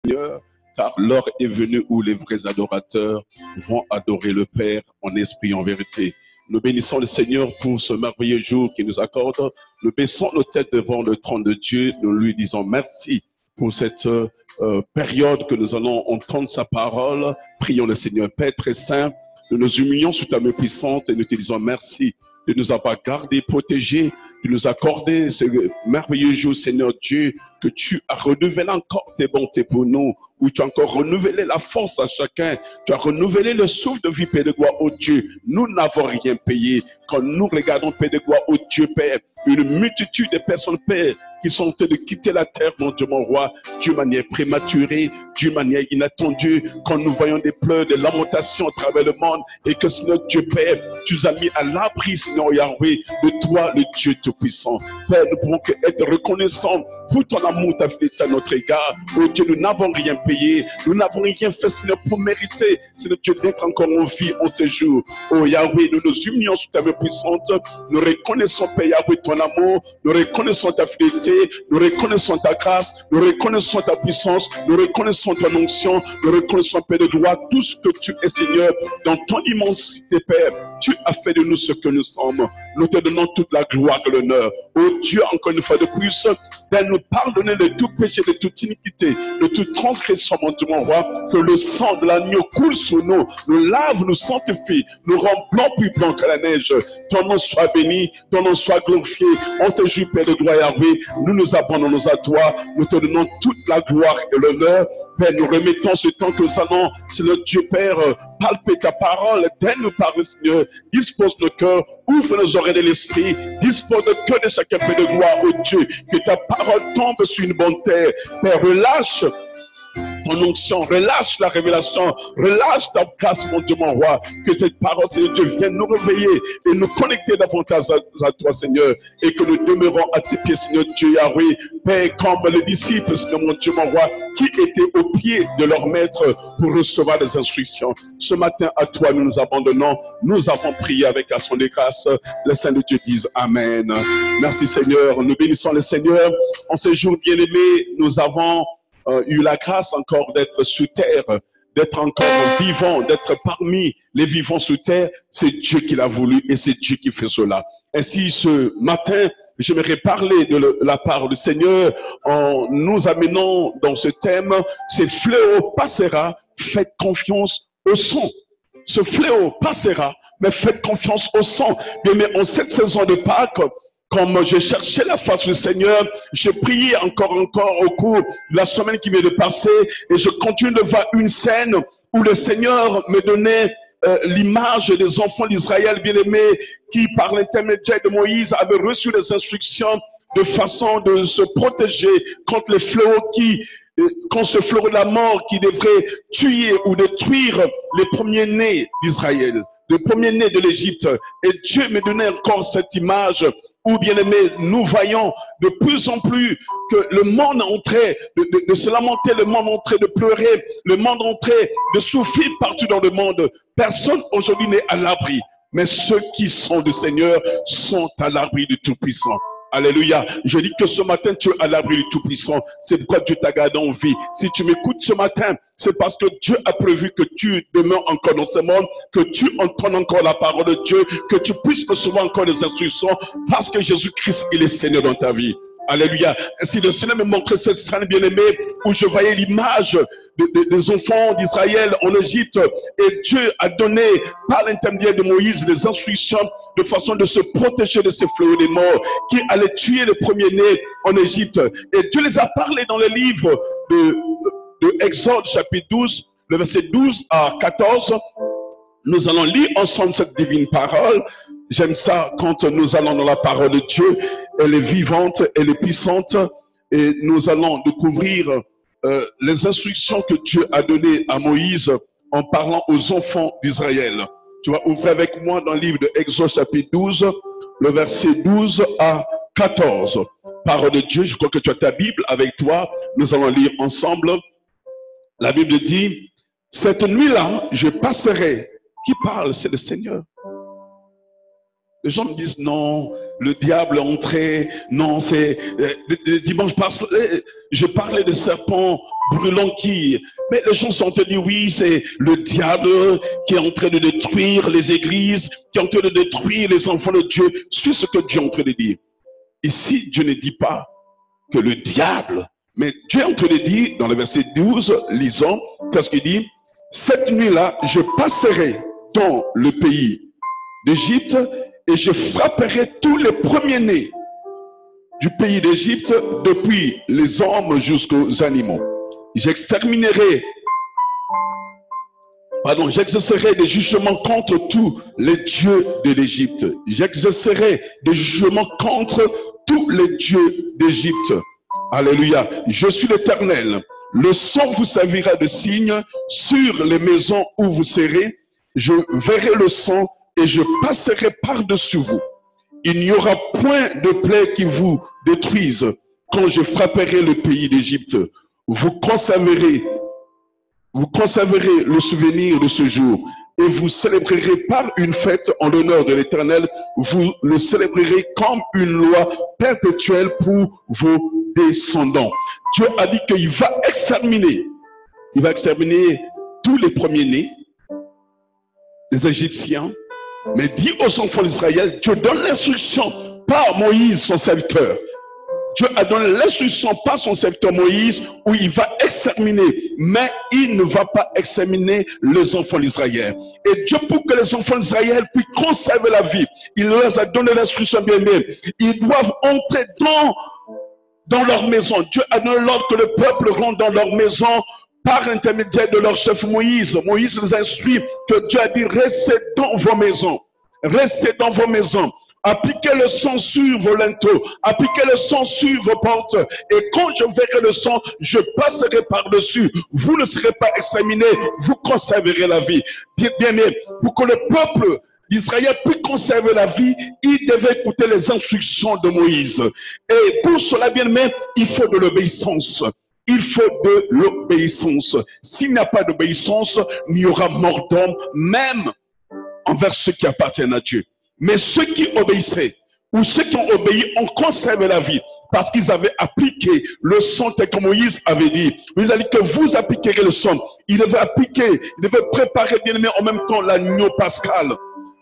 Seigneur, car l'heure est venue où les vrais adorateurs vont adorer le Père en esprit et en vérité. Nous bénissons le Seigneur pour ce merveilleux jour qu'il nous accorde. Nous baissons nos têtes devant le trône de Dieu. Nous lui disons merci pour cette période que nous allons entendre sa parole. Prions le Seigneur. Père très saint, nous nous humilions sous ta main puissante et nous te disons merci de nous avoir gardés, protégés, de nous accorder ce merveilleux jour, Seigneur Dieu, que tu as renouvelé encore tes bontés pour nous, où tu as encore renouvelé la force à chacun, tu as renouvelé le souffle de vie, Père de gloire, ô Dieu. Nous n'avons rien payé. Quand nous regardons, Père de gloire, ô Dieu, Père, une multitude de personnes, Père, qui sont en train de quitter la terre, mon Dieu, mon roi, d'une manière prématurée, d'une manière inattendue, quand nous voyons des pleurs, des lamentations à travers le monde, et que, Seigneur Dieu, Père, tu nous as mis à l'abri, Seigneur Yahweh, de toi, le Dieu Tout-Puissant. Père, nous pouvons être reconnaissants pour ton amour, ta fidélité à notre égard. Oh Dieu, nous n'avons rien payé, nous n'avons rien fait, Seigneur, pour mériter, Seigneur Dieu, d'être encore en vie en ce jour. Oh Yahweh, nous nous humilions sous ta main puissante, nous reconnaissons, Père Yahweh, ton amour, nous reconnaissons ta fidélité, nous reconnaissons ta grâce, nous reconnaissons ta puissance, nous reconnaissons ton onction, nous reconnaissons, Père de gloire, tout ce que tu es, Seigneur, dans ton immensité, Père. Tu as fait de nous ce que nous sommes. Nous te donnons toute la gloire et l'honneur. Oh Dieu, encore une fois de plus, de nous pardonner de tout péché, de toute iniquité, de toute transgression, mon Dieu, mon roi, que le sang de l'agneau coule sur nous, nous lave, nous sanctifie, nous rend blanc plus blanc que la neige. Ton nom soit béni, ton nom soit glorifié. On se joue, Père de gloire, Yahweh. Nous nous abandonnons à toi, nous te donnons toute la gloire et l'honneur. Père, nous remettons ce temps que nous allons, c'est le Dieu Père, palper ta parole, donne-nous parler, Seigneur, dispose nos cœurs, ouvre nos oreilles de l'esprit, dispose le cœur de chacun, Père de gloire, ô Dieu, que ta parole tombe sur une bonne terre. Père, relâche ton onction, relâche la révélation, relâche ta grâce, mon Dieu, mon roi, que cette parole, Seigneur Dieu, vienne nous réveiller et nous connecter davantage à toi, Seigneur, et que nous demeurons à tes pieds, Seigneur Dieu, Yahweh, Père, comme les disciples, Seigneur, mon Dieu, mon roi, qui étaient au pied de leur maître pour recevoir des instructions. Ce matin, à toi, nous nous abandonnons, nous avons prié avec action de grâce. Les saints de Dieu disent Amen. Merci, Seigneur. Nous bénissons le Seigneur. En ce jour bien-aimé, nous avons eu la grâce encore d'être sur terre, d'être encore vivant, d'être parmi les vivants sur terre. C'est Dieu qui l'a voulu et c'est Dieu qui fait cela. Ainsi, ce matin, j'aimerais parler de la part du Seigneur en nous amenant dans ce thème. Ce fléau passera, faites confiance au son. Ce fléau passera, mais faites confiance au son. Mais en cette saison de Pâques, comme je cherchais la face du Seigneur, je priais encore au cours de la semaine qui vient de passer et je continue de voir une scène où le Seigneur me donnait l'image des enfants d'Israël bien-aimés qui, par l'intermédiaire de Moïse, avaient reçu des instructions de façon de se protéger contre les fléaux contre ce fléau de la mort qui devrait tuer ou détruire les premiers-nés d'Israël, les premiers-nés de l'Égypte. Et Dieu me donnait encore cette image où, bien aimé, nous voyons de plus en plus que le monde est en train de se lamenter, le monde est en train de pleurer, le monde est en train de souffrir partout dans le monde. Personne aujourd'hui n'est à l'abri, mais ceux qui sont du Seigneur sont à l'abri du Tout-Puissant. Alléluia. Je dis que ce matin, tu es à l'abri du Tout-Puissant. C'est pourquoi Dieu t'a gardé en vie. Si tu m'écoutes ce matin, c'est parce que Dieu a prévu que tu demeures encore dans ce monde, que tu entendes encore la parole de Dieu, que tu puisses recevoir encore des instructions, parce que Jésus-Christ, il est Seigneur dans ta vie. Alléluia. Ainsi, le Seigneur me montrait cette scène bien-aimée où je voyais l'image des enfants d'Israël en Égypte. Et Dieu a donné, par l'intermédiaire de Moïse, des instructions de façon de se protéger de ces fléaux des morts qui allaient tuer les premiers-nés en Égypte. Et Dieu les a parlé dans le livre de Exode, chapitre 12, le verset 12 à 14. Nous allons lire ensemble cette divine parole. J'aime ça quand nous allons dans la parole de Dieu. Elle est vivante, elle est puissante. Et nous allons découvrir les instructions que Dieu a données à Moïse en parlant aux enfants d'Israël. Tu vas ouvrir avec moi dans le livre de Exode chapitre 12, le verset 12 à 14. Parole de Dieu, je crois que tu as ta Bible avec toi. Nous allons lire ensemble. La Bible dit, cette nuit-là, je passerai. Qui parle? C'est le Seigneur. Les gens me disent non, le diable est entré, non, c'est le dimanche passé, je parlais de serpents brûlants mais les gens sont en train de dire oui, c'est le diable qui est en train de détruire les églises, qui est en train de détruire les enfants de Dieu. C'est ce que Dieu est en train de dire. Ici, Dieu ne dit pas que le diable, mais Dieu est en train de dire dans le verset 12, lisons, qu'est-ce qu'il dit? Cette nuit-là, je passerai dans le pays d'Égypte et je frapperai tous les premiers-nés du pays d'Égypte, depuis les hommes jusqu'aux animaux. J'exercerai des jugements contre tous les dieux de l'Égypte. J'exercerai des jugements contre tous les dieux d'Égypte. Alléluia. Je suis l'Éternel. Le sang vous servira de signe sur les maisons où vous serez. Je verrai le sang et je passerai par-dessus vous. Il n'y aura point de plaie qui vous détruise quand je frapperai le pays d'Égypte. Vous conserverez le souvenir de ce jour et vous célébrerez par une fête en l'honneur de l'Éternel. Vous le célébrerez comme une loi perpétuelle pour vos descendants. Dieu a dit qu'il va exterminer. Il va exterminer tous les premiers-nés, les Égyptiens. Mais dit aux enfants d'Israël, Dieu donne l'instruction par Moïse, son serviteur. Dieu a donné l'instruction par son serviteur Moïse où il va exterminer, mais il ne va pas exterminer les enfants d'Israël. Et Dieu, pour que les enfants d'Israël puissent conserver la vie, il leur a donné l'instruction bien aimée. Ils doivent entrer dans leur maison. Dieu a donné l'ordre que le peuple rentre dans leur maison par intermédiaire de leur chef Moïse. Moïse les instruit que Dieu a dit, restez dans vos maisons. Restez dans vos maisons. Appliquez le sang sur vos linteaux. Appliquez le sang sur vos portes. Et quand je verrai le sang, je passerai par-dessus. Vous ne serez pas exterminés. Vous conserverez la vie. Bien, pour que le peuple d'Israël puisse conserver la vie, il devait écouter les instructions de Moïse. Et pour cela, bien aimé, il faut de l'obéissance. Il faut de l'obéissance. S'il n'y a pas d'obéissance, il y aura mort d'homme, même envers ceux qui appartiennent à Dieu. Mais ceux qui obéissaient, ou ceux qui ont obéi, ont conservé la vie, parce qu'ils avaient appliqué le sang tel que Moïse avait dit. Moïse a dit que vous appliquerez le sang. Il devait appliquer, il devait préparer bien aimé en même temps l'agneau pascal,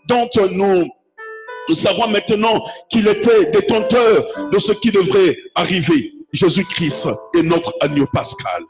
dont nous savons maintenant qu'il était détenteur de ce qui devrait arriver. Jésus-Christ est notre agneau pascal.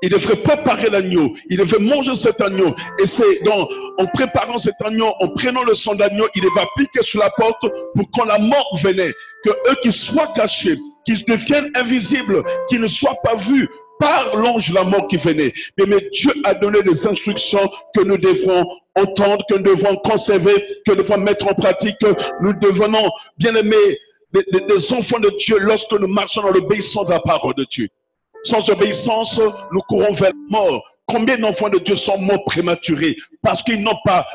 Il devrait préparer l'agneau, il devait manger cet agneau. Et c'est en préparant cet agneau, en prenant le sang d'agneau, il devait appliquer sur la porte pour quand la mort venait, que eux qui soient cachés, qu'ils deviennent invisibles, qu'ils ne soient pas vus par l'ange de la mort qui venait. Mais Dieu a donné des instructions que nous devrons entendre, que nous devrons conserver, que nous devrons mettre en pratique, que nous devenons bien aimés des enfants de Dieu lorsque nous marchons dans l'obéissance de la parole de Dieu. Sans obéissance, nous courons vers la mort. Combien d'enfants de Dieu sont morts prématurés parce qu'ils n'ont pas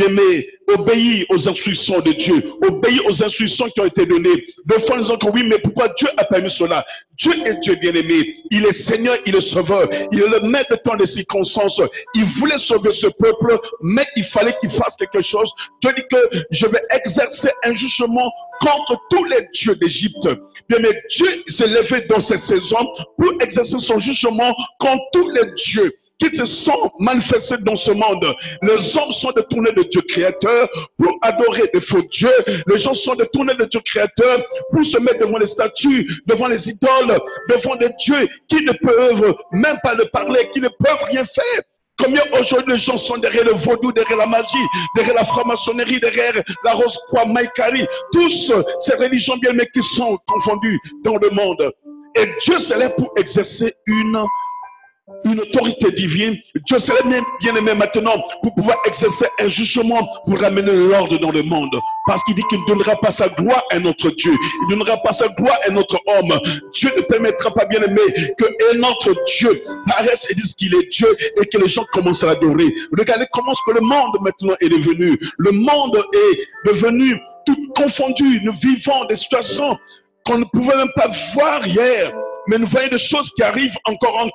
aimé, obéi aux instructions de Dieu, obéi aux instructions qui ont été données. Des fois, nous disons que oui, mais pourquoi Dieu a permis cela? Dieu est Dieu bien-aimé. Il est Seigneur, il est Sauveur. Il est le maître de temps des circonstances. Il voulait sauver ce peuple, mais il fallait qu'il fasse quelque chose. Dieu dit que je vais exercer un jugement contre tous les dieux d'Égypte. Bien, mais Dieu s'est levé dans cette saison pour exercer son jugement contre tous les dieux qui se sont manifestés dans ce monde. Les hommes sont détournés de Dieu créateur pour adorer des faux dieux. Les gens sont détournés de Dieu créateur pour se mettre devant les statues, devant les idoles, devant des dieux qui ne peuvent même pas le parler, qui ne peuvent rien faire. Combien aujourd'hui les gens sont derrière le vaudou, derrière la magie, derrière la franc-maçonnerie, derrière la rose-croix, Maïkari, tous ces religions bien aimées qui sont confondues dans le monde. Et Dieu s'est là pour exercer une autorité divine. Dieu s'est bien aimé maintenant pour pouvoir exercer un jugement pour ramener l'ordre dans le monde. Parce qu'il dit qu'il ne donnera pas sa gloire à notre Dieu. Il ne donnera pas sa gloire à notre homme. Dieu ne permettra pas, bien aimé, que notre Dieu paraisse et dise qu'il est Dieu et que les gens commencent à l'adorer. Regardez comment ce que le monde maintenant est devenu. Le monde est devenu tout confondu. Nous vivons des situations qu'on ne pouvait même pas voir hier. Mais nous voyons des choses qui arrivent encore,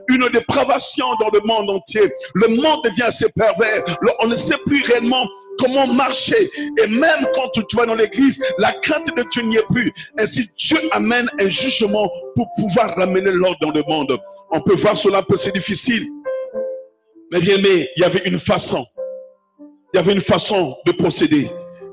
une dépravation dans le monde entier. Le monde devient assez pervers. On ne sait plus réellement comment marcher. Et même quand tu vas dans l'église, la crainte de Dieu n'y est plus. Ainsi, Dieu amène un jugement pour pouvoir ramener l'ordre dans le monde. On peut voir cela un peu, c'est difficile. Mais bien aimé, il y avait une façon. Il y avait une façon de procéder.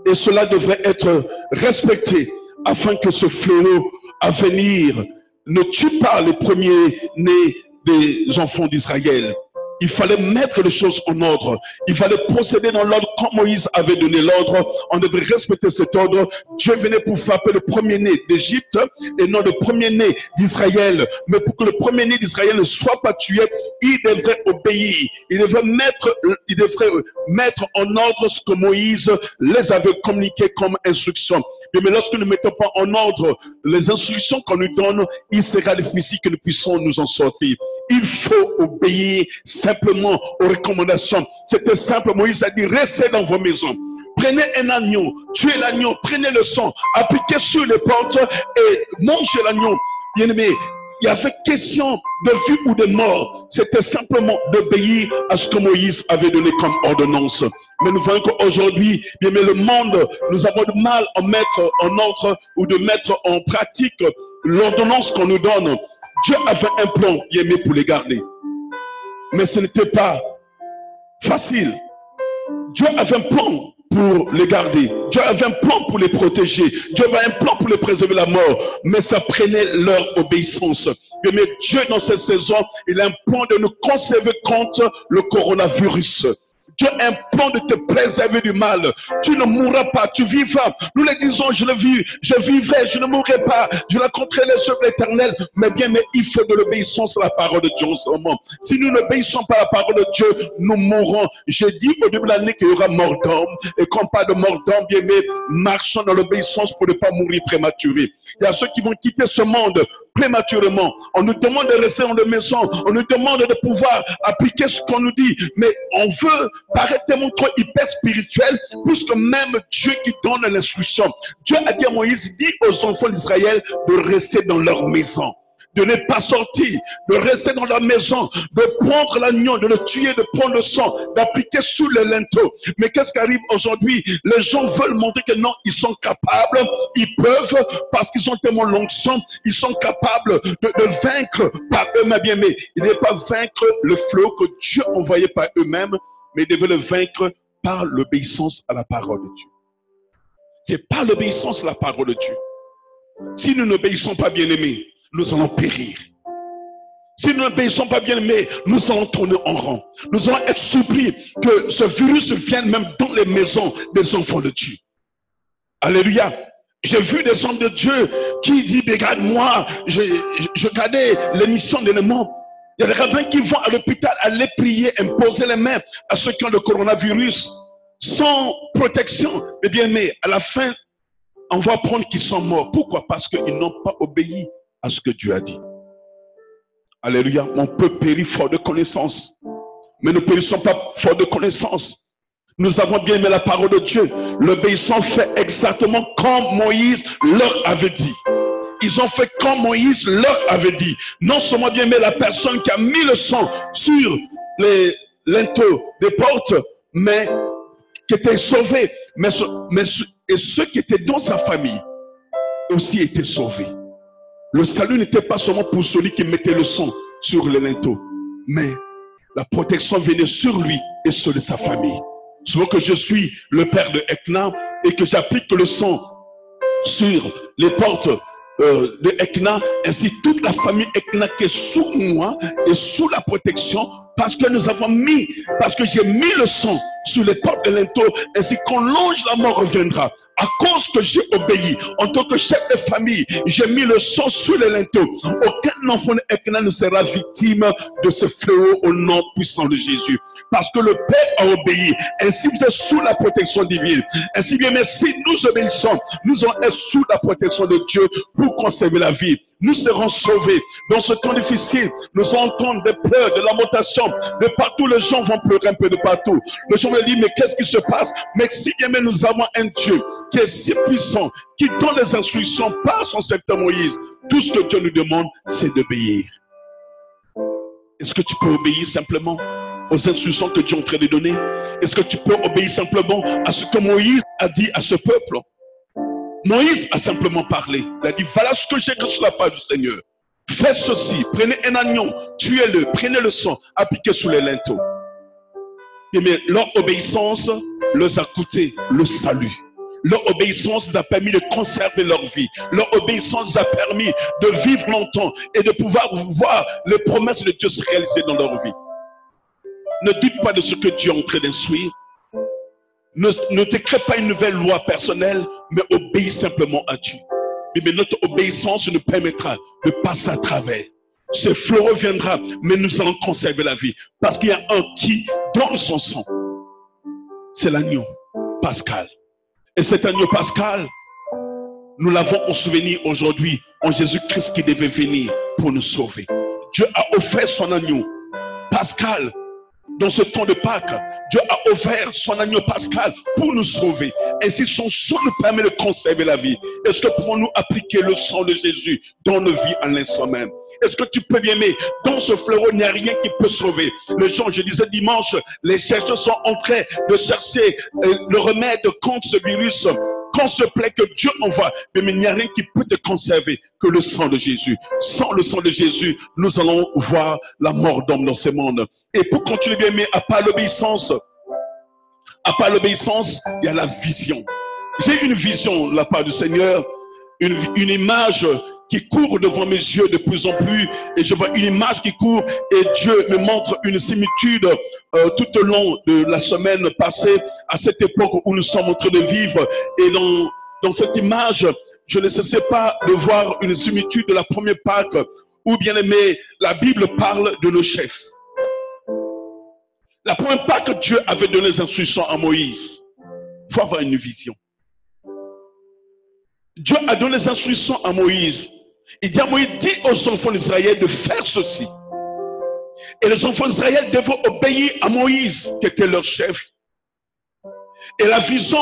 Et cela devrait être respecté afin que ce fléau à venir ne tue pas les premiers-nés des enfants d'Israël. Il fallait mettre les choses en ordre. Il fallait procéder dans l'ordre quand Moïse avait donné l'ordre. On devait respecter cet ordre. Dieu venait pour frapper le premier-né d'Égypte et non le premier-né d'Israël. Mais pour que le premier-né d'Israël ne soit pas tué, il devrait obéir. Il devrait mettre en ordre ce que Moïse les avait communiqué comme instruction. Mais lorsque nous ne mettons pas en ordre les instructions qu'on nous donne, il sera difficile que nous puissions nous en sortir. Il faut obéir simplement aux recommandations. C'était simple. Moïse a dit, restez dans vos maisons. Prenez un agneau, tuez l'agneau, prenez le sang, appliquez sur les portes et mangez l'agneau. Bien aimé, il y avait question de vie ou de mort. C'était simplement d'obéir à ce que Moïse avait donné comme ordonnance. Mais nous voyons qu'aujourd'hui, bien aimé, le monde, nous avons du mal à mettre en ordre ou de mettre en pratique l'ordonnance qu'on nous donne. Dieu avait un plan, bien aimé, pour les garder. Mais ce n'était pas facile. Dieu avait un plan pour les garder. Dieu avait un plan pour les protéger. Dieu avait un plan pour les préserver de la mort. Mais ça prenait leur obéissance. Mais Dieu, dans cette saison, il a un plan de nous conserver contre le coronavirus. Dieu a un plan de te préserver du mal. Tu ne mourras pas, tu vivras. Nous le disons, je vivrai, je ne mourrai pas. Je raconterai les œuvres éternelles. Mais bien, mais il faut de l'obéissance à la parole de Dieu en ce moment. Si nous n'obéissons pas à la parole de Dieu, nous mourrons. J'ai dit au début de l'année qu'il y aura mort d'homme. Et quand on parle de mort d'homme, bien, mais marchons dans l'obéissance pour ne pas mourir prématuré. Il y a ceux qui vont quitter ce monde prématurément. On nous demande de rester dans la maison. On nous demande de pouvoir appliquer ce qu'on nous dit. Mais on veut paraître tellement trop hyper spirituel, puisque même Dieu qui donne l'instruction. Dieu a dit à Moïse, dit aux enfants d'Israël de rester dans leur maison, de ne pas sortir, de rester dans leur maison, de prendre l'agneau, de le tuer, de prendre le sang, d'appliquer sous le linteau. Mais qu'est-ce qui arrive aujourd'hui? Les gens veulent montrer que non, ils sont capables, ils peuvent, parce qu'ils ont tellement l'onction, ils sont capables de vaincre par eux-mêmes. Bien, mais ils ne devaient pas vaincre le flot que Dieu envoyait par eux-mêmes, mais ils devaient le vaincre par l'obéissance à la parole de Dieu. C'est par l'obéissance à la parole de Dieu. Si nous n'obéissons pas, bien-aimés, nous allons périr. Si nous n'obéissons pas, bien-aimés, nous allons tourner en rond. Nous allons être surpris que ce virus vienne même dans les maisons des enfants de Dieu. Alléluia. J'ai vu des hommes de Dieu qui disent, regarde-moi, je regardais l'émission d'éléments. Il y a des rabbins qui vont à l'hôpital aller prier, imposer les mains à ceux qui ont le coronavirus sans protection. Mais bien, mais à la fin, on va apprendre qu'ils sont morts. Pourquoi? Parce qu'ils n'ont pas obéi à ce que Dieu a dit. Alléluia. On peut périr fort de connaissance. Mais nous ne périssons pas fort de connaissance. Nous avons bien aimé la parole de Dieu. L'obéissance fait exactement comme Moïse leur avait dit. Ils ont fait comme Moïse leur avait dit. Non seulement bien aimé la personne qui a mis le sang sur les linteaux des portes, mais qui était sauvé. Et ceux qui étaient dans sa famille aussi étaient sauvés. Le salut n'était pas seulement pour celui qui mettait le sang sur les linteaux, mais la protection venait sur lui et sur sa famille. Souvent que je suis le père de Ekna et que j'applique le sang sur les portes de Ekna, ainsi toute la famille Ekna qui est sous moi et sous la protection, parce que j'ai mis le sang sur les portes de linteau, ainsi qu'on longe la mort reviendra. À cause que j'ai obéi, en tant que chef de famille, j'ai mis le sang sur les linteaux. Aucun enfant d'Ekna ne sera victime de ce fléau au nom puissant de Jésus. Parce que le Père a obéi, ainsi vous êtes sous la protection divine. Ainsi bien, mais si nous obéissons, nous allons être sous la protection de Dieu pour conserver la vie. Nous serons sauvés. Dans ce temps difficile, nous allons entendre des pleurs, de lamentation. De partout, les gens vont pleurer un peu de partout. Les gens vont dire, mais qu'est-ce qui se passe? Mais si bien mais nous avons un Dieu qui est si puissant, qui donne les instructions par son serviteur Moïse, tout ce que Dieu nous demande, c'est d'obéir. Est-ce que tu peux obéir simplement? aux instructions que Dieu est en train de donner? Est-ce que tu peux obéir simplement à ce que Moïse a dit à ce peuple? Moïse a simplement parlé. Il a dit, voilà ce que j'ai reçu sur la part du Seigneur. Faites ceci, prenez un agneau, tuez-le, prenez le sang, appliquez sous les linteaux. Mais leur obéissance leur a coûté le salut. Leur obéissance leur a permis de conserver leur vie. Leur obéissance leur a permis de vivre longtemps et de pouvoir voir les promesses de Dieu se réaliser dans leur vie. Ne doute pas de ce que Dieu est en train d'instruire. Ne te crée pas une nouvelle loi personnelle, mais obéis simplement à Dieu. Mais notre obéissance nous permettra de passer à travers. Ce fleuron viendra, mais nous allons conserver la vie. Parce qu'il y a un qui donne son sang. C'est l'agneau pascal. Et cet agneau pascal, nous l'avons en souvenir aujourd'hui en Jésus-Christ qui devait venir pour nous sauver. Dieu a offert son agneau pascal. Dans ce temps de Pâques, Dieu a offert son agneau pascal pour nous sauver. Et si son sang nous permet de conserver la vie, est-ce que pouvons-nous appliquer le sang de Jésus dans nos vies à l'instant même? Est-ce que tu peux bien aimer? Dans ce fleuron, il n'y a rien qui peut sauver. Le jour, je disais dimanche, les chercheurs sont en train de chercher le remède contre ce virus. Qu'on se plaît que Dieu envoie, mais il n'y a rien qui peut te conserver que le sang de Jésus. Sans le sang de Jésus, nous allons voir la mort d'homme dans ce monde. Et pour continuer bien aimer, à part l'obéissance, il y a la vision. J'ai une vision de la part du Seigneur, une image qui court devant mes yeux de plus en plus, et je vois une image qui court, et Dieu me montre une similitude tout au long de la semaine passée, à cette époque où nous sommes en train de vivre. Et dans cette image, je ne cessais pas de voir une similitude de la première Pâques, où, bien aimé, la Bible parle de nos chefs. La première Pâques, Dieu avait donné les instructions à Moïse. Il faut avoir une vision. Dieu a donné les instructions à Moïse. Il dit à Moïse, dis aux enfants d'Israël de faire ceci. Et les enfants d'Israël devaient obéir à Moïse, qui était leur chef. Et la vision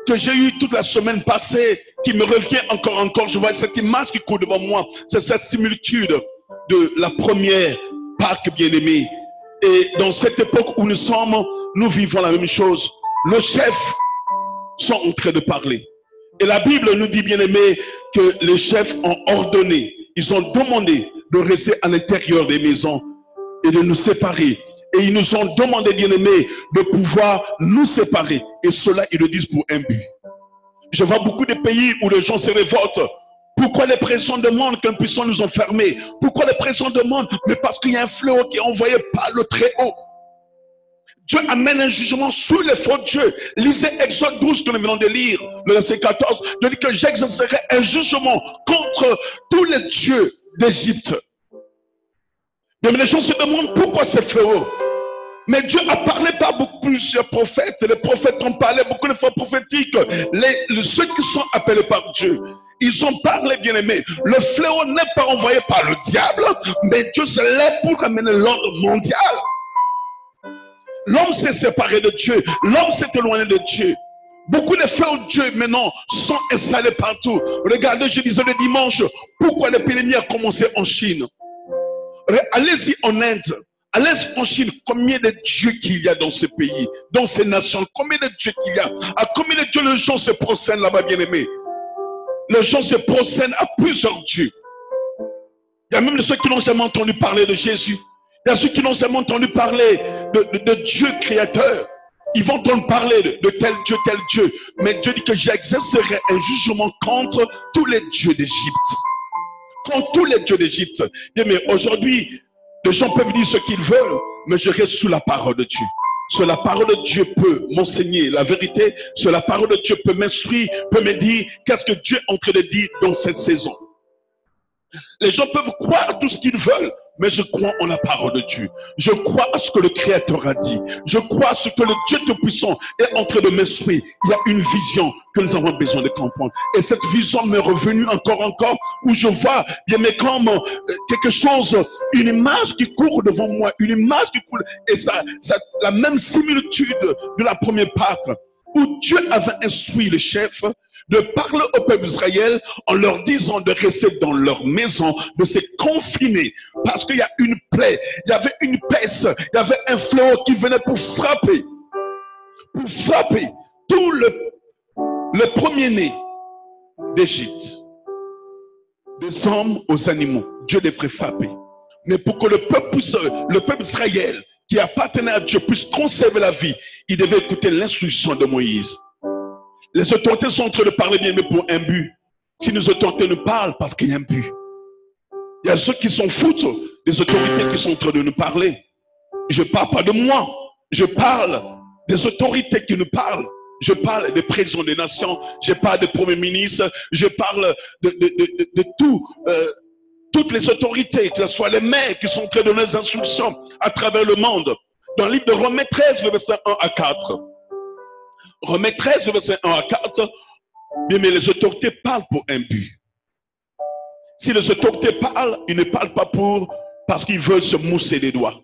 que j'ai eue toute la semaine passée, qui me revient encore, je vois cette image qui court devant moi, c'est cette similitude de la première Pâques bien-aimée. Et dans cette époque où nous sommes, nous vivons la même chose. Les chefs sont en train de parler. Et la Bible nous dit, bien aimé, que les chefs ont ordonné, ils ont demandé de rester à l'intérieur des maisons et de nous séparer. Et ils nous ont demandé, bien aimé, de pouvoir nous séparer. Et cela, ils le disent pour un but. Je vois beaucoup de pays où les gens se révoltent. Pourquoi les présents demandent qu'un puissant nous enfermer? Pourquoi les présents demandent? Mais parce qu'il y a un fléau qui est envoyé par le Très-Haut. Dieu amène un jugement sur les faux dieux. Lisez Exode 12 que nous venons de lire, le verset 14. Dieu dit que j'exercerai un jugement contre tous les dieux d'Égypte. Mais les gens se demandent pourquoi ces fléaux. Mais Dieu a parlé par plusieurs prophètes. Les prophètes ont parlé beaucoup de fois prophétiques. Ceux qui sont appelés par Dieu, ils ont parlé, bien aimé. Le fléau n'est pas envoyé par le diable, mais Dieu se lève pour amener l'ordre mondial. L'homme s'est séparé de Dieu. L'homme s'est éloigné de Dieu. Beaucoup de feux de Dieu maintenant sont installés partout. Regardez, je disais le dimanche, pourquoi l'épidémie a commencé en Chine. Allez-y en Inde. Allez-y en Chine. Combien de dieux qu'il y a dans ce pays, dans ces nations? Combien de dieux qu'il y a? À combien de dieux les gens se procèdent là-bas, bien aimés? Les gens se procèdent à plusieurs dieux. Il y a même ceux qui n'ont jamais entendu parler de Jésus. Il y a ceux qui n'ont jamais entendu parler de Dieu créateur. Ils vont entendre parler de tel Dieu. Mais Dieu dit que j'exercerai un jugement contre tous les dieux d'Égypte. Contre tous les dieux d'Égypte. Mais aujourd'hui, les gens peuvent dire ce qu'ils veulent, mais je reste sous la parole de Dieu. Sur la parole de Dieu peut m'enseigner la vérité. Sur la parole de Dieu peut m'instruire, peut me dire qu'est-ce que Dieu est en train de dire dans cette saison. Les gens peuvent croire tout ce qu'ils veulent, mais je crois en la parole de Dieu. Je crois à ce que le Créateur a dit. Je crois à ce que le Dieu Tout-Puissant est en train de m'instruire. Il y a une vision que nous avons besoin de comprendre. Et cette vision m'est revenue encore, où je vois, bien mais comme quelque chose, une image qui court devant moi, une image qui court, et ça la même similitude de la première Pâques, où Dieu avait instruit les chefs de parler au peuple d'Israël en leur disant de rester dans leur maison, de se confiner, parce qu'il y a une plaie, il y avait une peste, il y avait un fléau qui venait pour frapper tout le premier-né d'Égypte, des hommes aux animaux. Dieu devrait frapper. Mais pour que le peuple d'Israël qui appartenait à Dieu puisse conserver la vie, il devait écouter l'instruction de Moïse. Les autorités sont en train de parler bien, mais pour un but. Si nos autorités nous parlent, parce qu'il y a un but. Il y a ceux qui s'en foutent des autorités qui sont en train de nous parler. Je ne parle pas de moi, je parle des autorités qui nous parlent. Je parle des présidents des nations, je parle des premiers ministres, je parle de toutes les autorités, que ce soit les maires qui sont en train de donner des instructions à travers le monde. Dans le livre de Romains 13, le verset 1 à 4. Romains 13, le verset 1 à 4. Bien, mais les autorités parlent pour un but. Si les autorités parlent, ils ne parlent pas parce qu'ils veulent se mousser les doigts.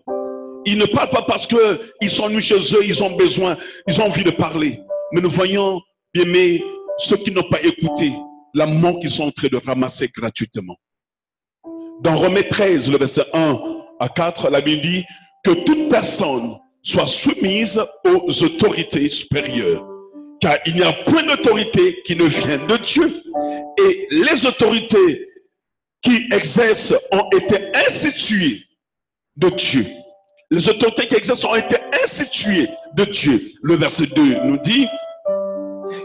Ils ne parlent pas parce qu'ils sont nus chez eux, ils ont besoin, ils ont envie de parler. Mais nous voyons, bien aimés, ceux qui n'ont pas écouté la mort qu'ils sont en train de ramasser gratuitement. Dans Romains 13, le verset 1 à 4, la Bible dit que toute personne soit soumise aux autorités supérieures. Car il n'y a point d'autorité qui ne vienne de Dieu. Et les autorités qui exercent ont été instituées de Dieu. Les autorités qui exercent ont été instituées de Dieu. Le verset 2 nous dit,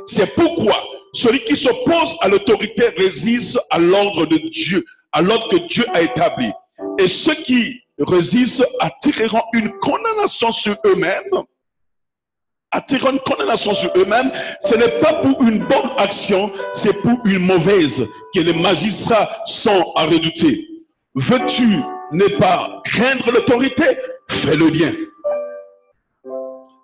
c'est pourquoi celui qui s'oppose à l'autorité résiste à l'ordre de Dieu, à l'ordre que Dieu a établi. Et ceux qui résistent attireront une condamnation sur eux-mêmes. Attireront une condamnation sur eux-mêmes. Ce n'est pas pour une bonne action, c'est pour une mauvaise que les magistrats sont à redouter. Veux-tu ne pas craindre l'autorité? Fais le bien.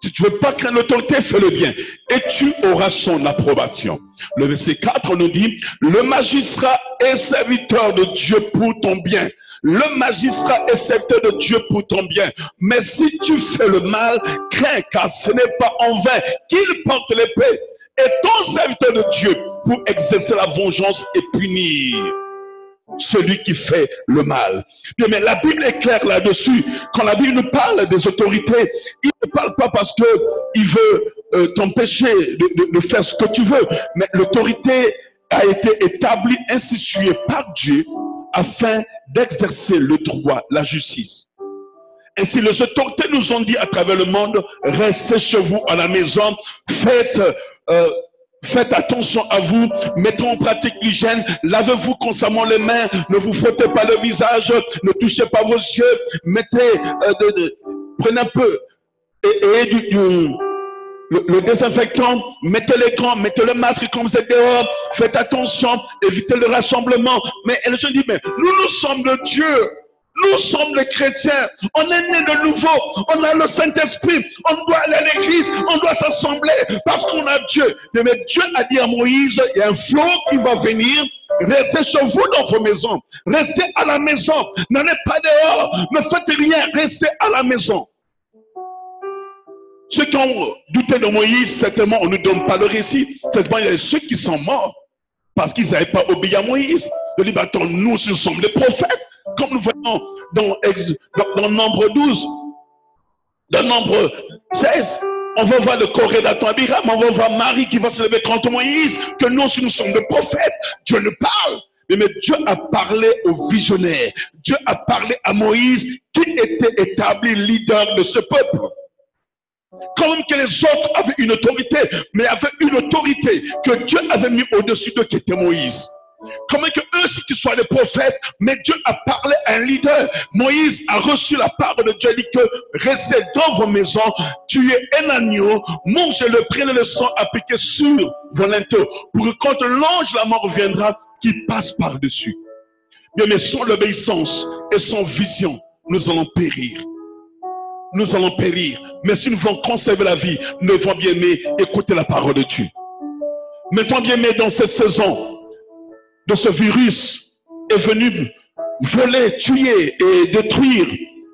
Si tu ne veux pas craindre l'autorité, fais-le bien. Et tu auras son approbation. Le verset 4 nous dit, le magistrat est serviteur de Dieu pour ton bien. Le magistrat est serviteur de Dieu pour ton bien. Mais si tu fais le mal, crains, car ce n'est pas en vain qu'il porte l'épée. Et ton serviteur de Dieu pour exercer la vengeance et punir celui qui fait le mal. Bien, mais la Bible est claire là-dessus. Quand la Bible nous parle des autorités, il ne parle pas parce qu'il veut t'empêcher de faire ce que tu veux. Mais l'autorité a été établie, instituée par Dieu afin d'exercer le droit, la justice. Ainsi, les autorités nous ont dit à travers le monde, restez chez vous à la maison, faites attention à vous, mettez en pratique l'hygiène, lavez-vous constamment les mains, ne vous frottez pas le visage, ne touchez pas vos yeux, prenez un peu le désinfectant, mettez les gants, mettez le masque quand vous êtes dehors, faites attention, évitez le rassemblement. Mais les gens disent, mais nous sommes de Dieu. Nous sommes les chrétiens, on est nés de nouveau, on a le Saint-Esprit, on doit aller à l'église, on doit s'assembler parce qu'on a Dieu. Mais Dieu a dit à Moïse, il y a un flot qui va venir, restez chez vous dans vos maisons, restez à la maison, n'allez pas dehors, ne faites rien, restez à la maison. Ceux qui ont douté de Moïse, certainement on ne donne pas le récit, certainement il y a ceux qui sont morts parce qu'ils n'avaient pas obéi à Moïse. De dire, attends, nous sommes les prophètes. Comme nous voyons dans Nombre 12, dans Nombre 16, on va voir le Corée d'Atan Abiram, on va voir Marie qui va se lever contre Moïse, que nous aussi nous sommes des prophètes. Dieu nous parle. Mais Dieu a parlé aux visionnaires. Dieu a parlé à Moïse qui était établi leader de ce peuple. Comme que les autres avaient une autorité, mais avaient une autorité que Dieu avait mis au-dessus d'eux qui était Moïse. Comment que eux aussi qui soient des prophètes, mais Dieu a parlé à un leader. Moïse a reçu la parole de Dieu, il dit que restez dans vos maisons, tuez un agneau, mangez-le, prenez le sang, appliquez sur vos linteaux, pour que quand l'ange la mort viendra, qu'il passe par-dessus. Bien, mais sans l'obéissance et sans vision, nous allons périr. Nous allons périr. Mais si nous voulons conserver la vie, nous devons bien aimer écouter la parole de Dieu. Mettons bien aimer dans cette saison de ce virus est venu voler, tuer et détruire.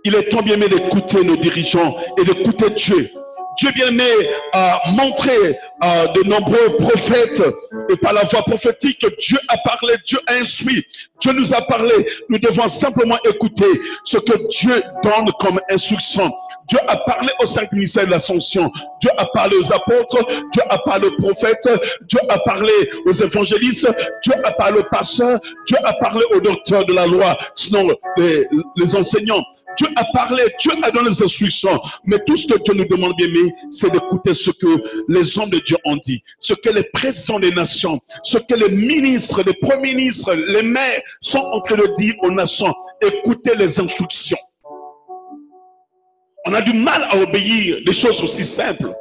Il est temps bien aimé d'écouter nos dirigeants et d'écouter Dieu. Dieu bien aimé a montré de nombreux prophètes et par la voix prophétique, Dieu a parlé, Dieu a instruit, Dieu nous a parlé. Nous devons simplement écouter ce que Dieu donne comme instruction. Dieu a parlé aux 5 ministères de l'Assomption. Dieu a parlé aux apôtres. Dieu a parlé aux prophètes. Dieu a parlé aux évangélistes. Dieu a parlé aux pasteurs. Dieu a parlé aux docteurs de la loi, sinon les enseignants. Dieu a parlé, Dieu a donné les instructions. Mais tout ce que Dieu nous demande, bien aimé, c'est d'écouter ce que les hommes de Dieu ont dit, ce que les présidents des nations, ce que les ministres, les premiers ministres, les maires sont en train de dire aux nations. Écoutez les instructions. On a du mal à obéir des choses aussi simples.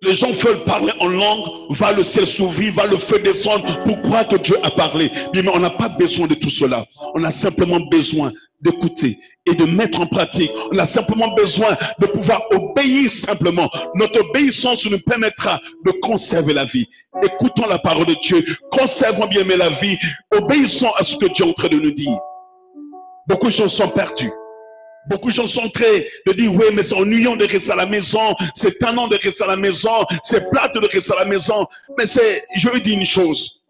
Les gens veulent parler en langue, va le ciel s'ouvrir, va le feu descendre pour croire que Dieu a parlé. Mais on n'a pas besoin de tout cela. On a simplement besoin d'écouter et de mettre en pratique. On a simplement besoin de pouvoir obéir simplement. Notre obéissance nous permettra de conserver la vie. Écoutons la parole de Dieu, conservons bien aimé la vie, obéissons à ce que Dieu est en train de nous dire. Beaucoup de gens sont perdus. Beaucoup de gens sont en train de dire, oui, mais c'est ennuyant de rester à la maison, c'est tannant de rester à la maison, c'est plate de rester à la maison. Mais je veux dire une chose.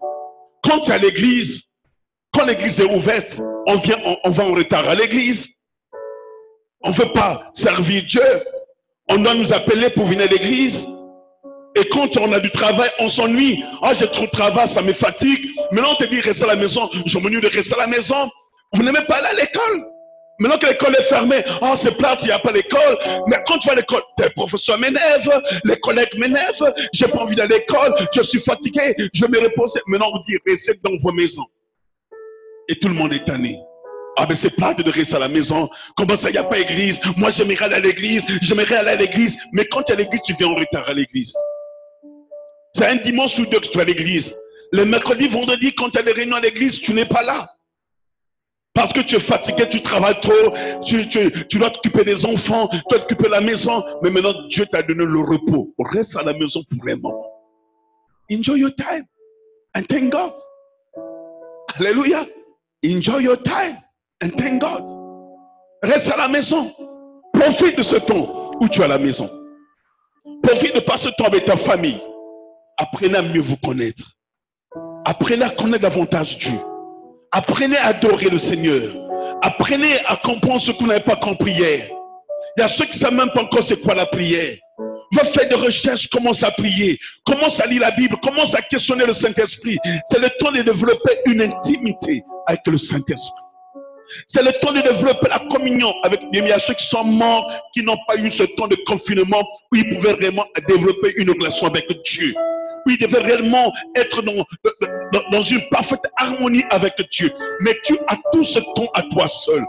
Quand tu es à l'église, quand l'église est ouverte, on va en retard à l'église. On ne veut pas servir Dieu. On doit nous appeler pour venir à l'église. Et quand on a du travail, on s'ennuie. Ah, j'ai trop de travail, ça me fatigue. Maintenant, on te dit, reste à la maison. Je m'ennuie de rester à la maison. Vous n'aimez pas aller à l'école. Maintenant que l'école est fermée, oh c'est plate, il n'y a pas l'école. Mais quand tu vas à l'école, tes professeurs m'énervent, les collègues m'énervent, j'ai pas envie d'aller à l'école, je suis fatigué, je vais me reposer. Maintenant on dit, restez dans vos maisons. Et tout le monde est tanné. Ah mais c'est plate de rester à la maison. Comment ça, il n'y a pas d'église? Moi j'aimerais aller à l'église, Mais quand tu es à l'église, tu viens en retard à l'église. C'est un dimanche ou deux que tu vas à l'église. Le mercredi, vendredi, quand tu as des réunions à l'église, tu n'es pas là. Parce que tu es fatigué, tu travailles trop, tu dois t'occuper des enfants, tu dois t'occuper de la maison. Mais maintenant, Dieu t'a donné le repos. Reste à la maison pour un moment. Enjoy your time and thank God. Alléluia. Enjoy your time and thank God. Reste à la maison. Profite de ce temps où tu es à la maison. Profite de passer ce temps avec ta famille. Apprenez à mieux vous connaître. Apprenez à connaître davantage Dieu. Apprenez à adorer le Seigneur. Apprenez à comprendre ce que vous n'avez pas compris hier. Il y a ceux qui ne savent même pas encore c'est quoi la prière. Va faire des recherches, commence à prier. Commence à lire la Bible. Commence à questionner le Saint-Esprit. C'est le temps de développer une intimité avec le Saint-Esprit. C'est le temps de développer la communion avec Dieu. Il y a ceux qui sont morts, qui n'ont pas eu ce temps de confinement où ils pouvaient vraiment développer une relation avec Dieu. Où ils devaient réellement être dans une parfaite harmonie avec Dieu. Mais tu as tout ce temps à toi seul.